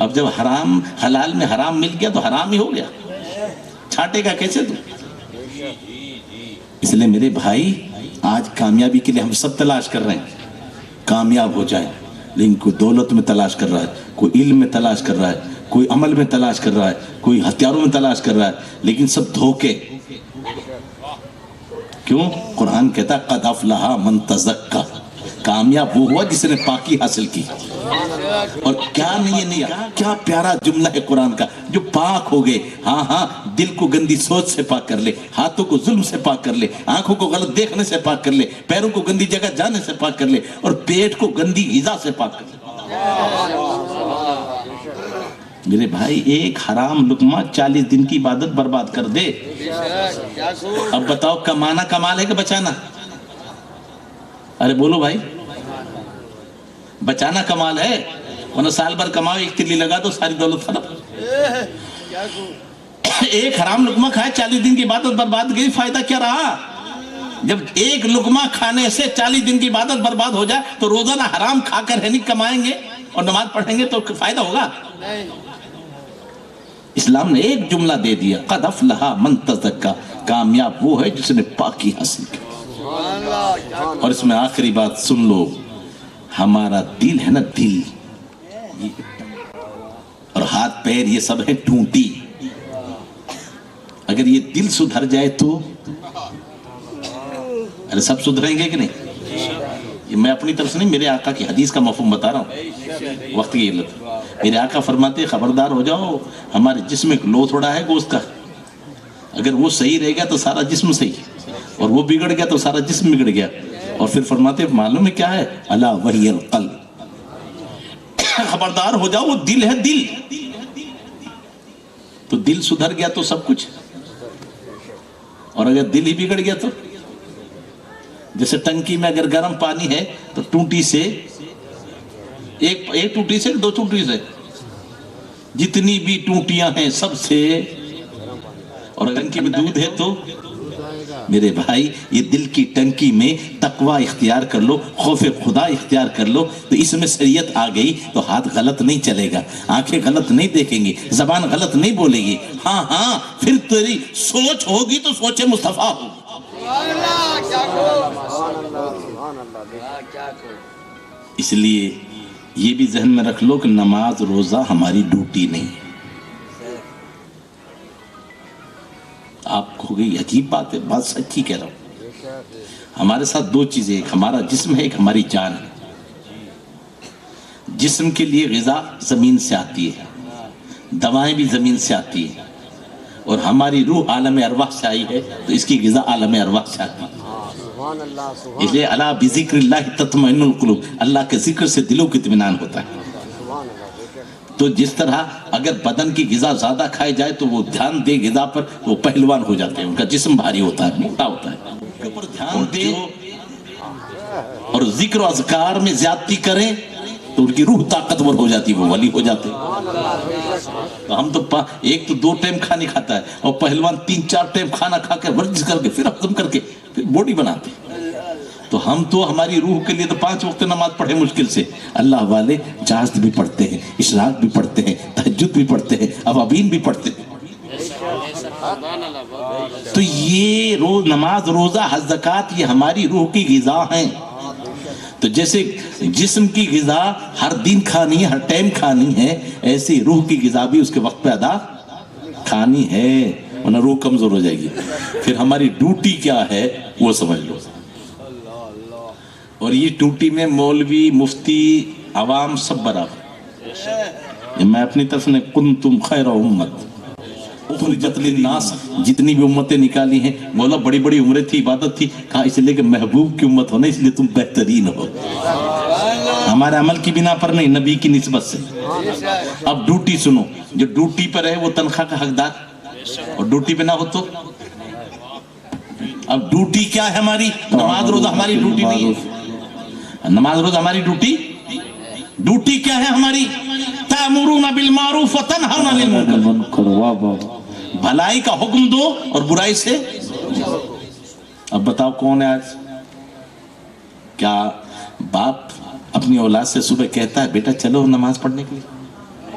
اب جب حرام حلال میں حرام مل گیا تو حرام ہی ہو گیا، چھانٹے گا کیسے تو؟ اس لیے میرے بھائی آج کامیابی کے لیے ہم سب تلاش کر رہے ہیں کامیاب ہو جائیں، لیکن کوئی دولت میں تلاش کر رہا ہے، کوئی علم میں تلاش کر رہا ہے، کوئی عمل میں تلاش کر رہا ہے، کوئی ہتھیاروں میں تلاش کر رہا ہے، لیکن سب دھوکے۔ کیوں؟ قرآن کہتا ہے قد افلح من تزکا، کامیاب وہ ہوا جس نے پاکی حاصل کی۔ اور کیا نہیں کیا پیارا جملہ ہے قرآن کا، جو پاک ہو گئے۔ ہاں ہاں، دل کو گندی سوچ سے پاک کر لے، ہاتھوں کو ظلم سے پاک کر لے، آنکھوں کو غلط دیکھنے سے پاک کر لے، پیروں کو گندی جگہ جانے سے پاک کر لے، اور پیٹ کو گندی غذا سے پاک کر لے۔ میرے بھائی ایک حرام لقمہ 40 دن کی عبادت برباد کر دے۔ اب بتاؤ کمانا کمال ہے کہ بچانا؟ ارے بولو بھائی، بچانا کمال ہے، ورنہ سال بھر کماؤ، ایک تلی لگا دو، ساری دولت ختم۔ ایک حرام لقمہ کھائے 40 دن کی عبادت برباد گئی، فائدہ کیا رہا؟ جب ایک لقمہ کھانے سے 40 دن کی عبادت برباد ہو جائے تو روزانہ حرام کھا کر نہیں کمائیں گے اور نماز پڑھیں گے تو فائدہ ہوگا؟ اسلام نے ایک جملہ دے دیا، قد افلح من تزکا، کامیاب وہ ہے جس نے پاکی حاصل کی۔ اور اس میں آخری بات سن لو، ہمارا دل ہے نا، دل اور ہاتھ پیر یہ سب ہے ٹونٹی، اگر یہ دل سدھر جائے تو ارے سب سدھریں گے کہ نہیں؟ میں اپنی طرف سے نہیں، میرے آقا کی حدیث کا مفہوم بتا رہا ہوں، وقت کی علت۔ میرے آقا فرماتے خبردار ہو جاؤ، ہمارے جسم میں لو تھوڑا ہے گوشت کا، اگر وہ صحیح رہے گا تو سارا جسم صحیح، اور وہ بگڑ گیا تو سارا جسم بگڑ گیا۔ اور پھر فرماتے معلوم ہے کیا ہے؟ الا وہی القلب، خبردار ہو جاؤ وہ دل ہے، دل۔ تو دل سدھر گیا تو سب کچھ، اور اگر دل ہی بگڑ گیا تو جیسے ٹنکی میں اگر گرم پانی ہے تو ٹوٹی سے ایک ٹوٹی سے 2 ٹوٹی سے، جتنی بھی ٹوٹیاں ہیں سب سے، اور ٹنکی میں دودھ ہے تو میرے بھائی یہ دل کی ٹنکی میں تقوی اختیار کر لو، خوف خدا اختیار کر لو، تو اس میں شریعت آ گئی تو ہاتھ غلط نہیں چلے گا، آنکھیں غلط نہیں دیکھیں گی، زبان غلط نہیں بولے گی۔ ہاں ہاں، پھر تیری سوچ ہوگی تو سوچ مصطفیٰ ہوگی۔ اس لیے یہ بھی ذہن میں رکھ لو کہ نماز روزہ ہماری ڈیوٹی نہیں۔ آپ کو گئی عجیب بات ہے، بات سچی کہہ رہا ہوں، ہمارے ساتھ 2 چیزیں، ایک ہمارا جسم ہے، ایک ہماری جان ہے۔ جسم کے لیے غذا زمین سے آتی ہے، دوائیں بھی زمین سے آتی ہیں، اور ہماری روح عالم ارواح سے آئی ہے تو اس کی غذا عالم ارواح سے آتی ہے۔ اس لیے الا بذکر اللہ تطمئن القلوب، اللہ کے ذکر سے دلوں کو اطمینان ہوتا ہے۔ تو جس طرح اگر بدن کی غذا زیادہ کھائی جائے تو وہ دھیان دے غذا پر، وہ پہلوان ہو جاتے ہیں، ان کا جسم بھاری ہوتا ہے، موٹا ہوتا ہے۔ ان کے اوپر دھیان دے اور ذکر و اذکار میں زیادتی کریں تو ان کی روح طاقتور ہو جاتی ہے، وہ ولی ہو جاتے ہیں۔ تو ہم تو ایک تو 2 ٹائم کھانے کھاتا ہے، اور پہلوان 3-4 ٹائم کھانا کھا کے ورزش کر کے پھر ہضم کر کے پھر باڈی بناتے ہیں۔ تو ہم تو ہماری روح کے لیے تو 5 وقت نماز پڑھے مشکل سے، اللہ والے جہاز بھی پڑھتے ہیں، اشراق بھی پڑھتے ہیں، تہجد بھی پڑھتے ہیں، اوابین بھی پڑھتے ہیں۔ تو یہ نماز روزہ حج زکوٰۃ یہ ہماری روح کی غذا ہیں۔ تو جیسے جسم کی غذا ہر دن کھانی ہے، ہر ٹائم کھانی ہے، ایسی روح کی غذا بھی اس کے وقت پہ ادا کھانی ہے، ورنہ روح کمزور ہو جائے گی۔ پھر ہماری ڈیوٹی کیا ہے وہ سمجھ لو۔ اور یہ ڈیوٹی میں مولوی، مفتی، عوام سب برابر۔ میں اپنی طرف نے کنتم خیر امت اخرجت للناس، جتنی بھی امتیں نکالی ہیں، بولا بڑی بڑی عمریں تھی، عبادت تھی، کہا اس لیے کہ محبوب کی امت ہونا، اس لیے تم بہترین ہو، ہمارے عمل کی بنا پر نہیں، نبی کی نسبت سے۔ اب ڈیوٹی سنو، جو ڈیوٹی پر ہے وہ تنخواہ کا حقدار، اور ڈیوٹی پہ نہ ہو تو اب ڈیوٹی کیا ہے ہماری؟ نماز روزہ ہماری ڈیوٹی نہیں ہے، نماز روزہ ہماری ڈیوٹی کیا ہے ہماری؟ تأمرون بالمعروف وتنہون عن المنکر، بھلائی کا حکم دو اور برائی سے۔ اب بتاؤ کون ہے آج؟ کیا باپ اپنی اولاد سے صبح کہتا ہے بیٹا چلو نماز پڑھنے کے لیے؟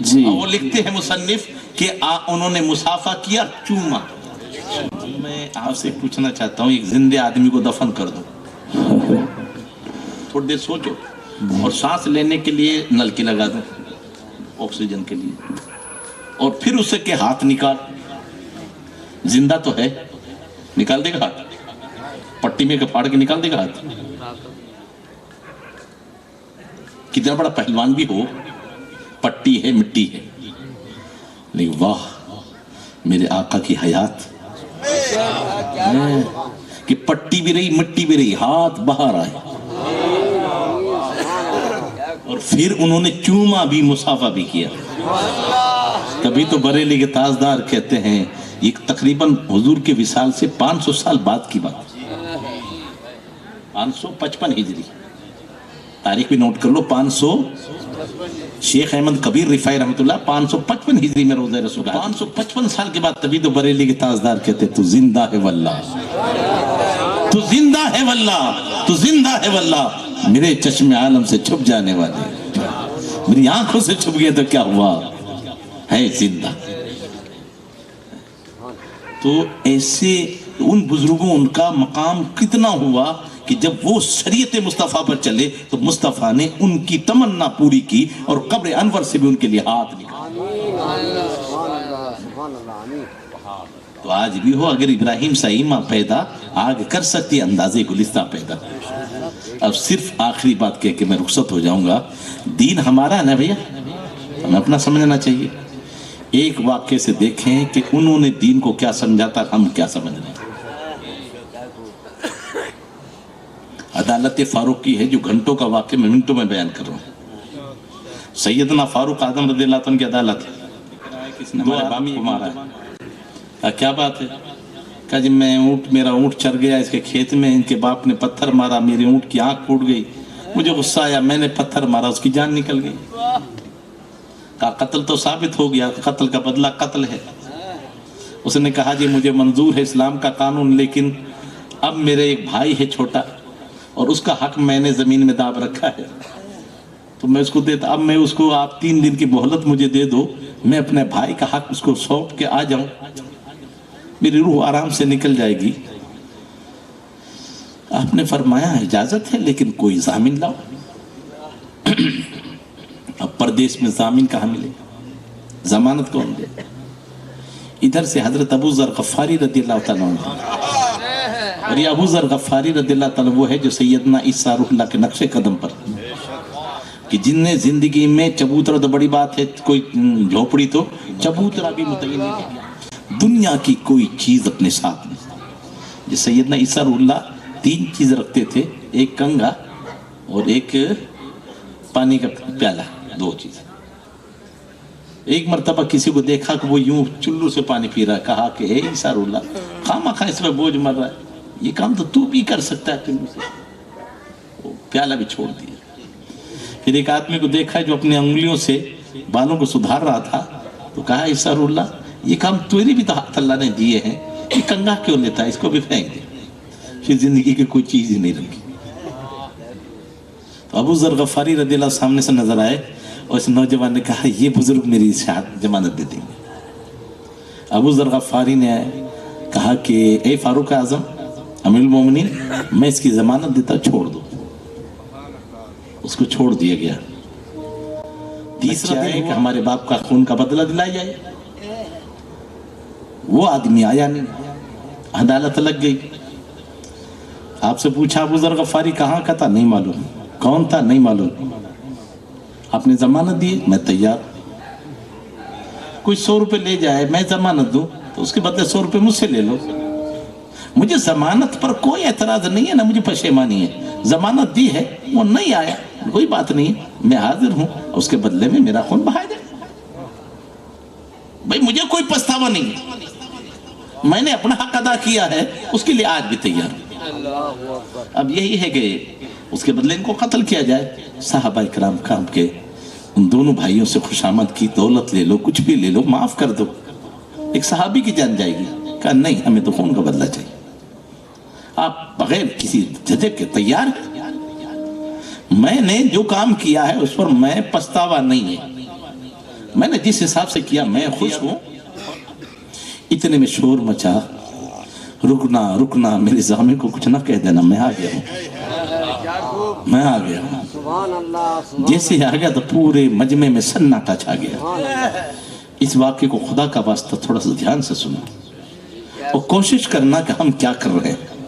جی وہ لکھتے ہیں مصنف کہ انہوں نے مسافہ کیا چوما. میں آپ سے پوچھنا چاہتا ہوں ایک زندے آدمی کو دفن کر دو, تھوڑی دیر سوچو, اور سانس لینے کے لیے نلکی لگا دو آکسیجن کے لیے, اور پھر اسے کہ ہاتھ نکال, زندہ تو ہے, نکال دے گا ہاتھ, پٹی میں پھاڑ کے نکال دے گا ہاتھ. کتنا بڑا پہلوان بھی ہو, پٹی ہے مٹی ہے, لیکن واہ میرے آقا کی حیات کہ پٹی بھی رہی مٹی بھی رہی, ہاتھ باہر آئے, اور پھر انہوں نے چوما بھی مسافہ بھی کیا. تبھی تو بریلی کے تاجدار کہتے ہیں یہ تقریباً حضور کے وصال سے 500 سال بعد کی بات, 555 ہجری, تاریخ بھی نوٹ کر لو, 500. شیخ احمد کبیر رفاعی رحمۃ اللہ 555 ہجری میں روزہ رسول, 555 سال کے بعد. تبھی تو بریلی کے تاجدار کہتے تو زندہ ہے واللہ, تو زندہ ہے واللہ, تو زندہ ہے واللہ, میرے چشم عالم سے چھپ جانے والے, میری آنکھوں سے چھپ گئے تو کیا ہوا, ہے زندہ. تو ایسے ان بزرگوں ان کا مقام کتنا ہوا کہ جب وہ شریعت مصطفیٰ پر چلے تو مصطفیٰ نے ان کی تمنا پوری کی, اور قبر انور سے بھی ان کے لیے ہاتھ نکالا. تو آج بھی ہو, اگر ابراہیم سے ایمہ پیدا, آگ کر سکتی اندازے گلستہ پیدا. اب صرف آخری بات کہہ کے میں رخصت ہو جاؤں گا. دین ہمارا ہے نا بھیا, ہمیں اپنا سمجھنا چاہیے. ایک واقعے سے دیکھیں کہ انہوں نے دین کو کیا سمجھاتا, ہم کیا سمجھ رہے ہیں. عدالت فاروق کی ہے جو گھنٹوں کا واقعہ میں منٹوں میں بیان کر رہا ہوں. سیدنا فاروق اعظم رضی اللہ عنہ کی عدالت ہے, کس نے ہمارے باپ کو مارا ہے. کیا بات ہے, کہا جی میں میرا اونٹ چر گیا اس کے کھیت میں, ان کے باپ نے پتھر مارا, میرے اونٹ کی آنکھ پھوٹ گئی, مجھے غصہ آیا, میں نے پتھر مارا, اس کی جان نکل گئی. کہا قتل تو ثابت ہو گیا, قتل کا بدلہ قتل ہے. اس نے کہا جی مجھے منظور ہے اسلام کا قانون, لیکن اب میرے ایک بھائی ہے چھوٹا, اور اس کا حق میں نے زمین میں داب رکھا ہے, تو میں اس کو دیتا, اب میں اس کو, آپ 3 دن کی مہلت مجھے دے دو, میں اپنے بھائی کا حق اس کو سونپ کے آ جاؤں, میری روح آرام سے نکل جائے گی. آپ نے فرمایا اجازت ہے, لیکن کوئی ضامن لاؤ. اب پردیس میں ضامن کہاں ملے, ضمانت کون دے. ادھر سے حضرت ابو ذر غفاری رضی اللہ تعالیٰ عنہ, اور یہ ابو ذر غفاری رضی اللہ تعالیٰ وہ ہے جو سیدنا عیسیٰ روح اللہ کے نقش قدم پر, کہ جن نے زندگی میں چبوترا تو بڑی بات ہے, کوئی جھوپڑی تو چبوترا بھی متعین نہیں, دنیا کی کوئی چیز اپنے ساتھ نہیں. جو سیدنا عیسیٰ روح اللہ 3 چیز رکھتے تھے, ایک کنگا اور ایک پانی کا پیالہ, 2 چیز. ایک مرتبہ کسی کو دیکھا کہ وہ یوں چلو سے پانی پی رہا, کہا کہ اے عیسیٰ روح اللہ, خواہ خواہ اس میں بوجھ مر رہا ہے, یہ کام تو بھی کر سکتا ہے چلو سے. وہ پیالہ بھی چھوڑ دیا. پھر ایک آدمی کو دیکھا جو اپنے انگلیوں سے بالوں کو سدھار رہا تھا, تو کہا عیسیٰ روح اللہ یہ کام تیری بھی تو ہاتھ اللہ نے دیے ہیں, یہ کنگا کیوں لیتا ہے, اس کو بھی پھینک دے. پھر زندگی کی کوئی چیز ہی نہیں رکھی. تو ابو ذر غفاری رضی اللہ سامنے سے نظر آئے, اور اس نوجوان نے کہا یہ بزرگ میری ضمانت دے دیں گے. ابو ذر غفاری نے کہا کہ اے فاروق اعظم امیر المومنین, میں اس کی ضمانت دیتا, چھوڑ دو. اس کو چھوڑ دیا گیا. تیسرا ہے کہ ہمارے باپ کا خون کا بدلہ دلایا جائے. وہ آدمی آیا نہیں, عدالت لگ گئی. آپ سے پوچھا ابو ذر غفاری کہاں کا تھا, نہیں معلوم. کون تھا, نہیں معلوم. آپ نے ضمانت دی, میں تیار. کوئی 100 روپے لے جائے, میں ضمانت دوں, تو اس کے بدلے 100 روپے مجھ سے لے لو. مجھے ضمانت پر کوئی اعتراض نہیں ہے, نہ مجھے پشیمانی ہے. ضمانت دی ہے, وہ نہیں آیا, کوئی بات نہیں, میں حاضر ہوں, اس کے بدلے میں میرا خون بہا جائے. بھائی مجھے کوئی پچھتاوا نہیں ہے, میں نے اپنا حق ادا کیا ہے, اس کے لیے آج بھی تیار ہوں. اب یہی ہے کہ اس کے بدلے ان کو قتل کیا جائے. صحابہ کرام کام کے ان دونوں بھائیوں سے خوشامد کی, دولت لے لو, کچھ بھی لے لو, معاف کر دو. ایک صحابی کی جان جائے گی. کہا نہیں, ہمیں تو خون کا بدلہ چاہیے. آپ بغیر کسی جھجک کے تیار ہیں. میں نے جو کام کیا ہے اس پر میں پچھتاوا نہیں ہے. میں نے جس حساب سے کیا میں خوش ہوں. اتنے میں شور مچا, رکنا رکنا میرے زامن کو کچھ نہ کہہ دینا, میں آ گیا ہوں, میں آ گیا ہوں. جیسے آ گیا تو پورے مجمع میں سناٹا چھا گیا. اس واقعے کو خدا کا واسطہ تھوڑا سا دھیان سے سنو اور کوشش کرنا کہ ہم کیا کر رہے ہیں.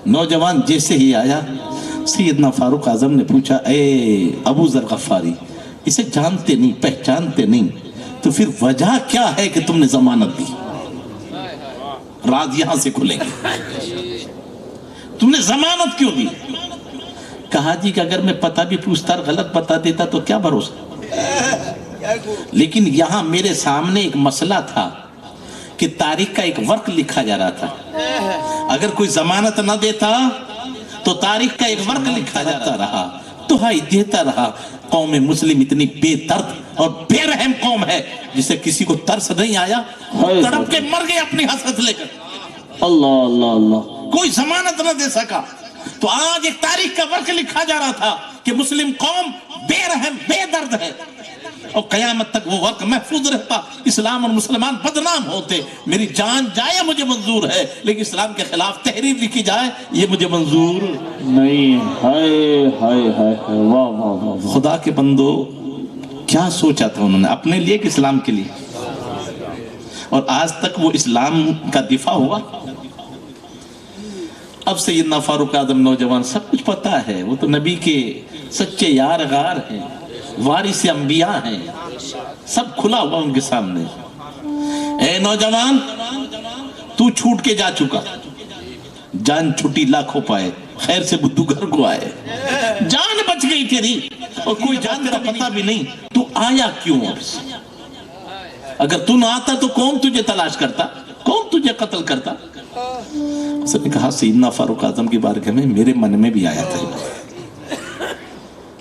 نوجوان جیسے ہی آیا, سیدنا فاروق اعظم نے پوچھا, اے ابو ذر غفاری, اسے جانتے نہیں پہچانتے نہیں, تو پھر وجہ کیا ہے کہ تم نے ضمانت دی؟ راز یہاں سے کھلیں گے. تم نے ضمانت کیوں دی؟ کہا جی کہ اگر میں پتہ بھی پوچھتا اور غلط پتہ دیتا تو کیا بھروسہ, لیکن یہاں میرے سامنے ایک مسئلہ تھا کہ تاریخ کا ایک ورق لکھا جا رہا تھا. اگر کوئی ضمانت نہ دیتا تو تاریخ کا ایک ورق لکھا جاتا رہا, دہائی دیتا رہا. قوم مسلم اتنی بے درد اور بے رحم قوم ہے جسے کسی کو ترس نہیں آیا, تڑپ کے مر گئے اپنی حسرت لے کر. اللہ اللہ اللہ. کوئی ضمانت نہ دے سکا. تو آج ایک تاریخ کا ورق لکھا جا رہا تھا کہ مسلم قوم بے رحم بے درد ہے, اور قیامت تک وہ ورق محفوظ رہتا, اسلام اور مسلمان بدنام ہوتے. میری جان جائے مجھے منظور ہے, لیکن اسلام کے خلاف تحریر لکھی جائے یہ مجھے منظور نہیں. ہائے ہائے ہائے, واہ واہ واہ. خدا کے بندو, کیا سوچا تھا انہوں نے اپنے لیے کہ اسلام کے لیے؟ اور آج تک وہ اسلام کا دفاع ہوا. اب سیدنا فاروق اعظم نوجوان سب کچھ پتا ہے, وہ تو نبی کے سچے یار غار ہیں, وارث انبیاء ہیں, سب کھلا ہوا ان کے سامنے. اے نوجوان, تو چھوٹ کے جا چکا, جان چھٹی لاکھوں پائے, خیر سے بدو گھر کو آئے, جان بچ گئی تیری, اور کوئی جان کا پتہ بھی نہیں. تو آیا کیوں؟ اگر تو نہ آتا تو کون تجھے تلاش کرتا, کون تجھے قتل کرتا؟ اس نے کہا سیدنا فاروق اعظم کی بارگاہ میں میرے من میں بھی آیا تھا,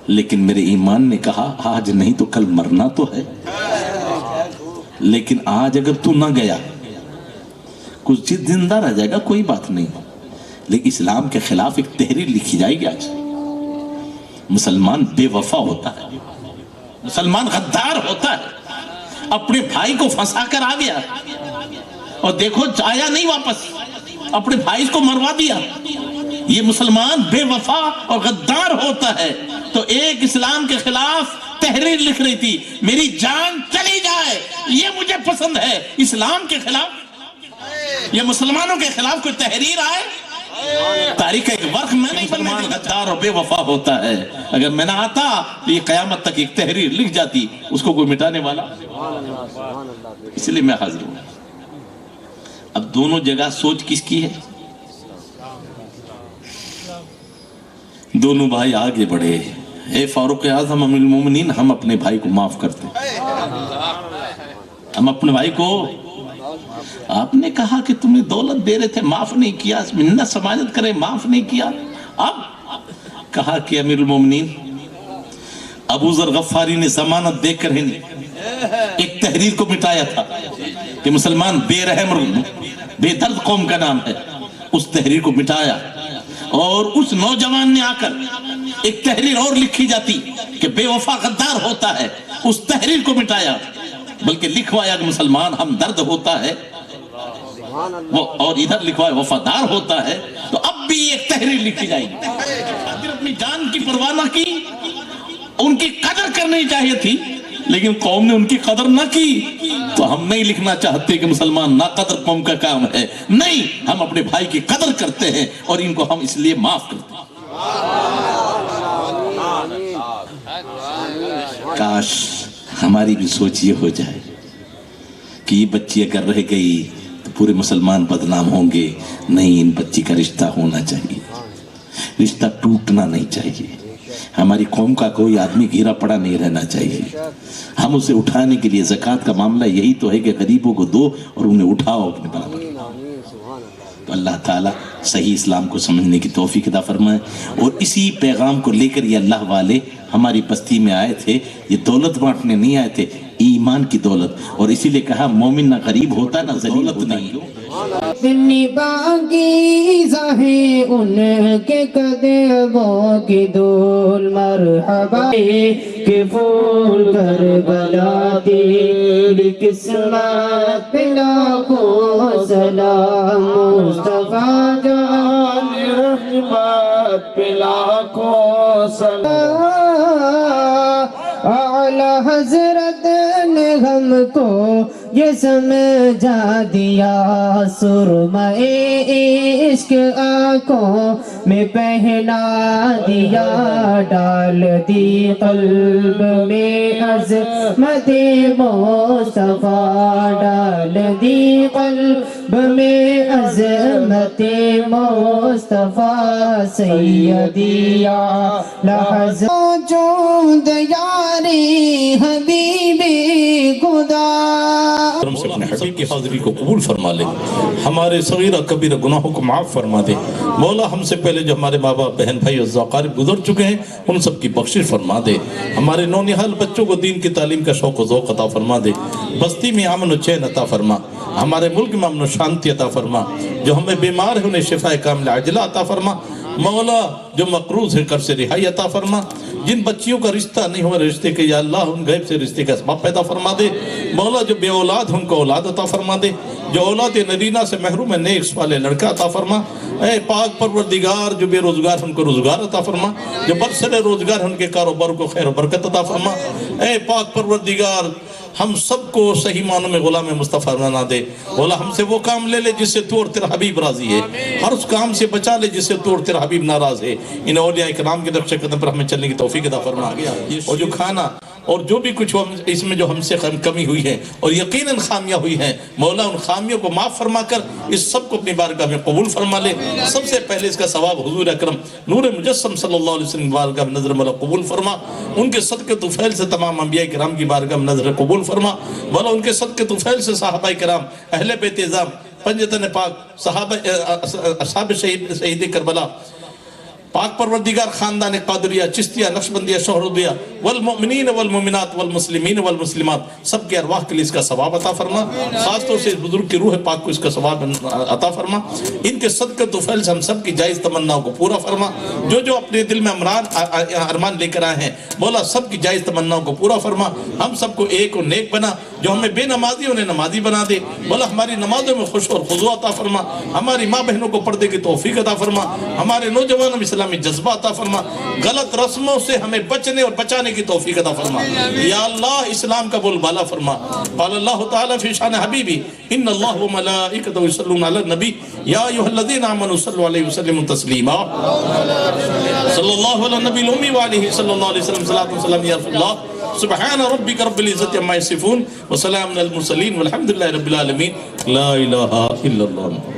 لیکن میرے ایمان نے کہا آج نہیں تو کل مرنا تو ہے. لیکن آج اگر تو نہ گیا, کچھ چیز زندہ رہ جائے گا, کوئی بات نہیں, لیکن اسلام کے خلاف ایک تحریر لکھی جائے گی. آج مسلمان بے وفا ہوتا ہے, مسلمان غدار ہوتا ہے, اپنے بھائی کو پھنسا کر آ گیا, اور دیکھو آیا نہیں واپس, اپنے بھائی کو مروا دیا. یہ مسلمان بے وفا اور غدار ہوتا ہے. تو ایک اسلام کے خلاف تحریر لکھ رہی تھی, میری جان چلی جائے یہ مجھے پسند ہے. اسلام کے خلاف, یہ مسلمانوں کے خلاف کوئی تحریر آئے, تاریخ کا ایک ورق میں نہیں بننے جو غدار اور بے وفا ہوتا ہے. اگر میں نہ آتا تو یہ قیامت تک ایک تحریر لکھ جاتی, اس کو کوئی مٹانے والا. اس لیے میں حاضر ہوں. اب دونوں جگہ سوچ کس کی ہے؟ دونوں بھائی آگے بڑھے. اے فاروق اعظم امیر المومنین, ہم اپنے بھائی کو معاف کرتے, ہم اپنے بھائی کو, آپ نے کہا کہ تمہیں دولت دے رہے تھے, معاف نہیں کیا, منت سماجت کرے, معاف نہیں کیا. اب کہا کہ امیر المومنین, ابو ذر غفاری نے ضمانت دے کر ایک تحریر کو مٹایا تھا کہ مسلمان بے رحم اور بے درد قوم کا نام ہے. اس تحریر کو مٹایا, اور اس نوجوان نے آ کر ایک تحریر اور لکھی جاتی کہ بے وفا غدار ہوتا ہے, اس تحریر کو مٹایا, بلکہ لکھوایا کہ مسلمان ہم درد ہوتا ہے, اور ادھر لکھوایا وفادار ہوتا ہے. تو اب بھی ایک تحریر لکھی جائے گی. اپنی جان کی پرواہ نہ کی, ان کی قدر کرنی چاہیے تھی, لیکن قوم نے ان کی قدر نہ کی. تو ہم نہیں لکھنا چاہتے کہ مسلمان ناقدر قوم کا کام ہے, نہیں, ہم اپنے بھائی کی قدر کرتے ہیں, اور ان کو ہم اس لیے معاف کرتے ہیں. کاش ہماری بھی سوچ یہ ہو جائے کہ یہ بچی اگر رہ گئی تو پورے مسلمان بدنام ہوں گے. نہیں, ان بچی کا رشتہ ہونا چاہیے, رشتہ ٹوٹنا نہیں چاہیے. ہماری قوم کا کوئی آدمی گھیرا پڑا نہیں رہنا چاہیے. ہم اسے اٹھانے کے لیے زکوٰۃ کا معاملہ یہی تو ہے کہ غریبوں کو دو اور انہیں اٹھاؤ اپنے برابر. تو اللہ تعالیٰ صحیح اسلام کو سمجھنے کی توفیق عطا فرمائے. اور اسی پیغام کو لے کر یہ اللہ والے ہماری بستی میں آئے تھے. یہ دولت بانٹنے نہیں آئے تھے, ایمان ایمان کی دولت. اور اسی لئے کہا مومن نہ غریب ہوتا نہ ذلیل ہوتا. اتنی پاکیزہ ہے ان کے قدموں کی دھول مرحبا کہ پھول کربلا تیری قسمت پہ لاکھوں سلام مصطفیٰ جان رحمت پہ لاکھوں سلام. اعلی حضرت نے ہم کو یہ سمجھا دیا سرمۂ عشق آنکھوں میں پہنا دیا ڈال دی قلب میں عظمت مصطفیٰ ڈال دی قلب میں عظمت مصطفیٰ سیدی اعلی حضرت جوند یاری حبیبی خدا ہم سے اپنے حبیب کی حاضری کو قبول فرما لے. ہمارے صغیرہ کبیرہ گناہوں کو معاف فرما دے. مولا ہم سے پہلے جو ہمارے ماں باپ بہن بھائی اور اقارب گزر چکے ہیں ان سب کی بخشش فرما دے. ہمارے نونہال بچوں کو دین کی تعلیم کا شوق و ذوق عطا فرما دے. بستی میں امن و چین عطا فرما. ہمارے ملک میں امن و شانتی عطا فرما. جو ہمیں بیمار ہیں انہیں شفاء کاملہ عاجلہ عطا فرما. مولا جو مقروض ہے قرض سے رہائی عطا فرما. جن بچیوں کا رشتہ نہیں ہوا رشتے کے یا اللہ ان غیب سے رشتے کا اسباب پیدا فرما دے. مولا جو بے اولاد ان کو اولاد عطا فرما دے. جو اولاد نرینہ سے محروم ہے نیک صالح لڑکا عطا فرما. اے پاک پروردگار جو بے روزگار ان کو روزگار عطا فرما. جو برسر روزگار ان کے کاروبار کو خیر و برکت عطا فرما. اے پاک پروردگار ہم سب کو صحیح معنوں میں غلام مصطفیٰ بنا دے. مولا ہم سے وہ کام لے لے جس سے تو اور تیرا حبیب راضی ہے. ہر اس کام سے بچا لے جس سے تو اور تیرا حبیب ناراض ہے. ان اولیاء کرام کے نقش قدم پر ہمیں چلنے کی توفیق عطا فرما. اور جو کھانا اور جو بھی کچھ اس میں جو ہم سے کمی ہوئی ہے اور یقیناً خامیاں ہوئی ہیں مولا ان خامیوں کو معاف فرما کر اس سب کو اپنی بارگاہ میں قبول فرما لے. سب سے پہلے اس کا ثواب حضور اکرم نور مجسم صلی اللہ علیہ وسلم بارگاہ میں نظر مولا قبول فرما. ان کے صدقے طفیل سے تمام انبیاء کرام کی بارگاہ میں نظر قبول فرما. مولا ان کے صدقے طفیل سے صحابہ کرام اہل بیت اعظام پنجتن پاک صحابہ اصحاب شہید کربلا پاک پروردگار خاندان قادریہ چشتیہ نقشبندیہ شہرودیہ والمؤمنین والمؤمنات والمسلمین والمسلمات سب کے ارواح کے لیے اس کا ثواب عطا فرما. خاص طور سے اس بزرگ کی روح پاک کو اس کا ثواب عطا فرما. ان کے صدقہ طفیل سے ہم سب کی جائز تمناؤں کو پورا فرما. جو اپنے دل میں ارمان لے کر آئے ہیں مولا سب کی جائز تمناؤں کو پورا فرما. ہم سب کو ایک اور نیک بنا. جو ہمیں بے نمازی انہیں نمازی بنا دے. مولا ہماری نمازوں میں خوش اور خضوع عطا فرما. ہماری ماں بہنوں کو پردے کی توفیق عطا فرما. ہمارے نوجوانوں میں اسلامی جذبہ عطا فرما. غلط رسموں سے ہمیں بچنے اور بچانے کی توفیق عطا فرما. یا اللہ اسلام کا بول بالا فرما. قال اللہ تعالیٰ فی شان حبیبی ان اللہ و ملائکتہ یصلون علی النبی یا ایھا الذین آمنوا صلوا علیہ وسلم تسلیما. صلی اللہ علی النبی الامی وآلہ صلی اللہ علیہ وسلم صلاۃ و سلام یا رسول اللہ. سبحان ربک رب العزت عما یصفون وسلام علی المرسلین والحمد للہ رب العالمین. لا الہ الا اللہ.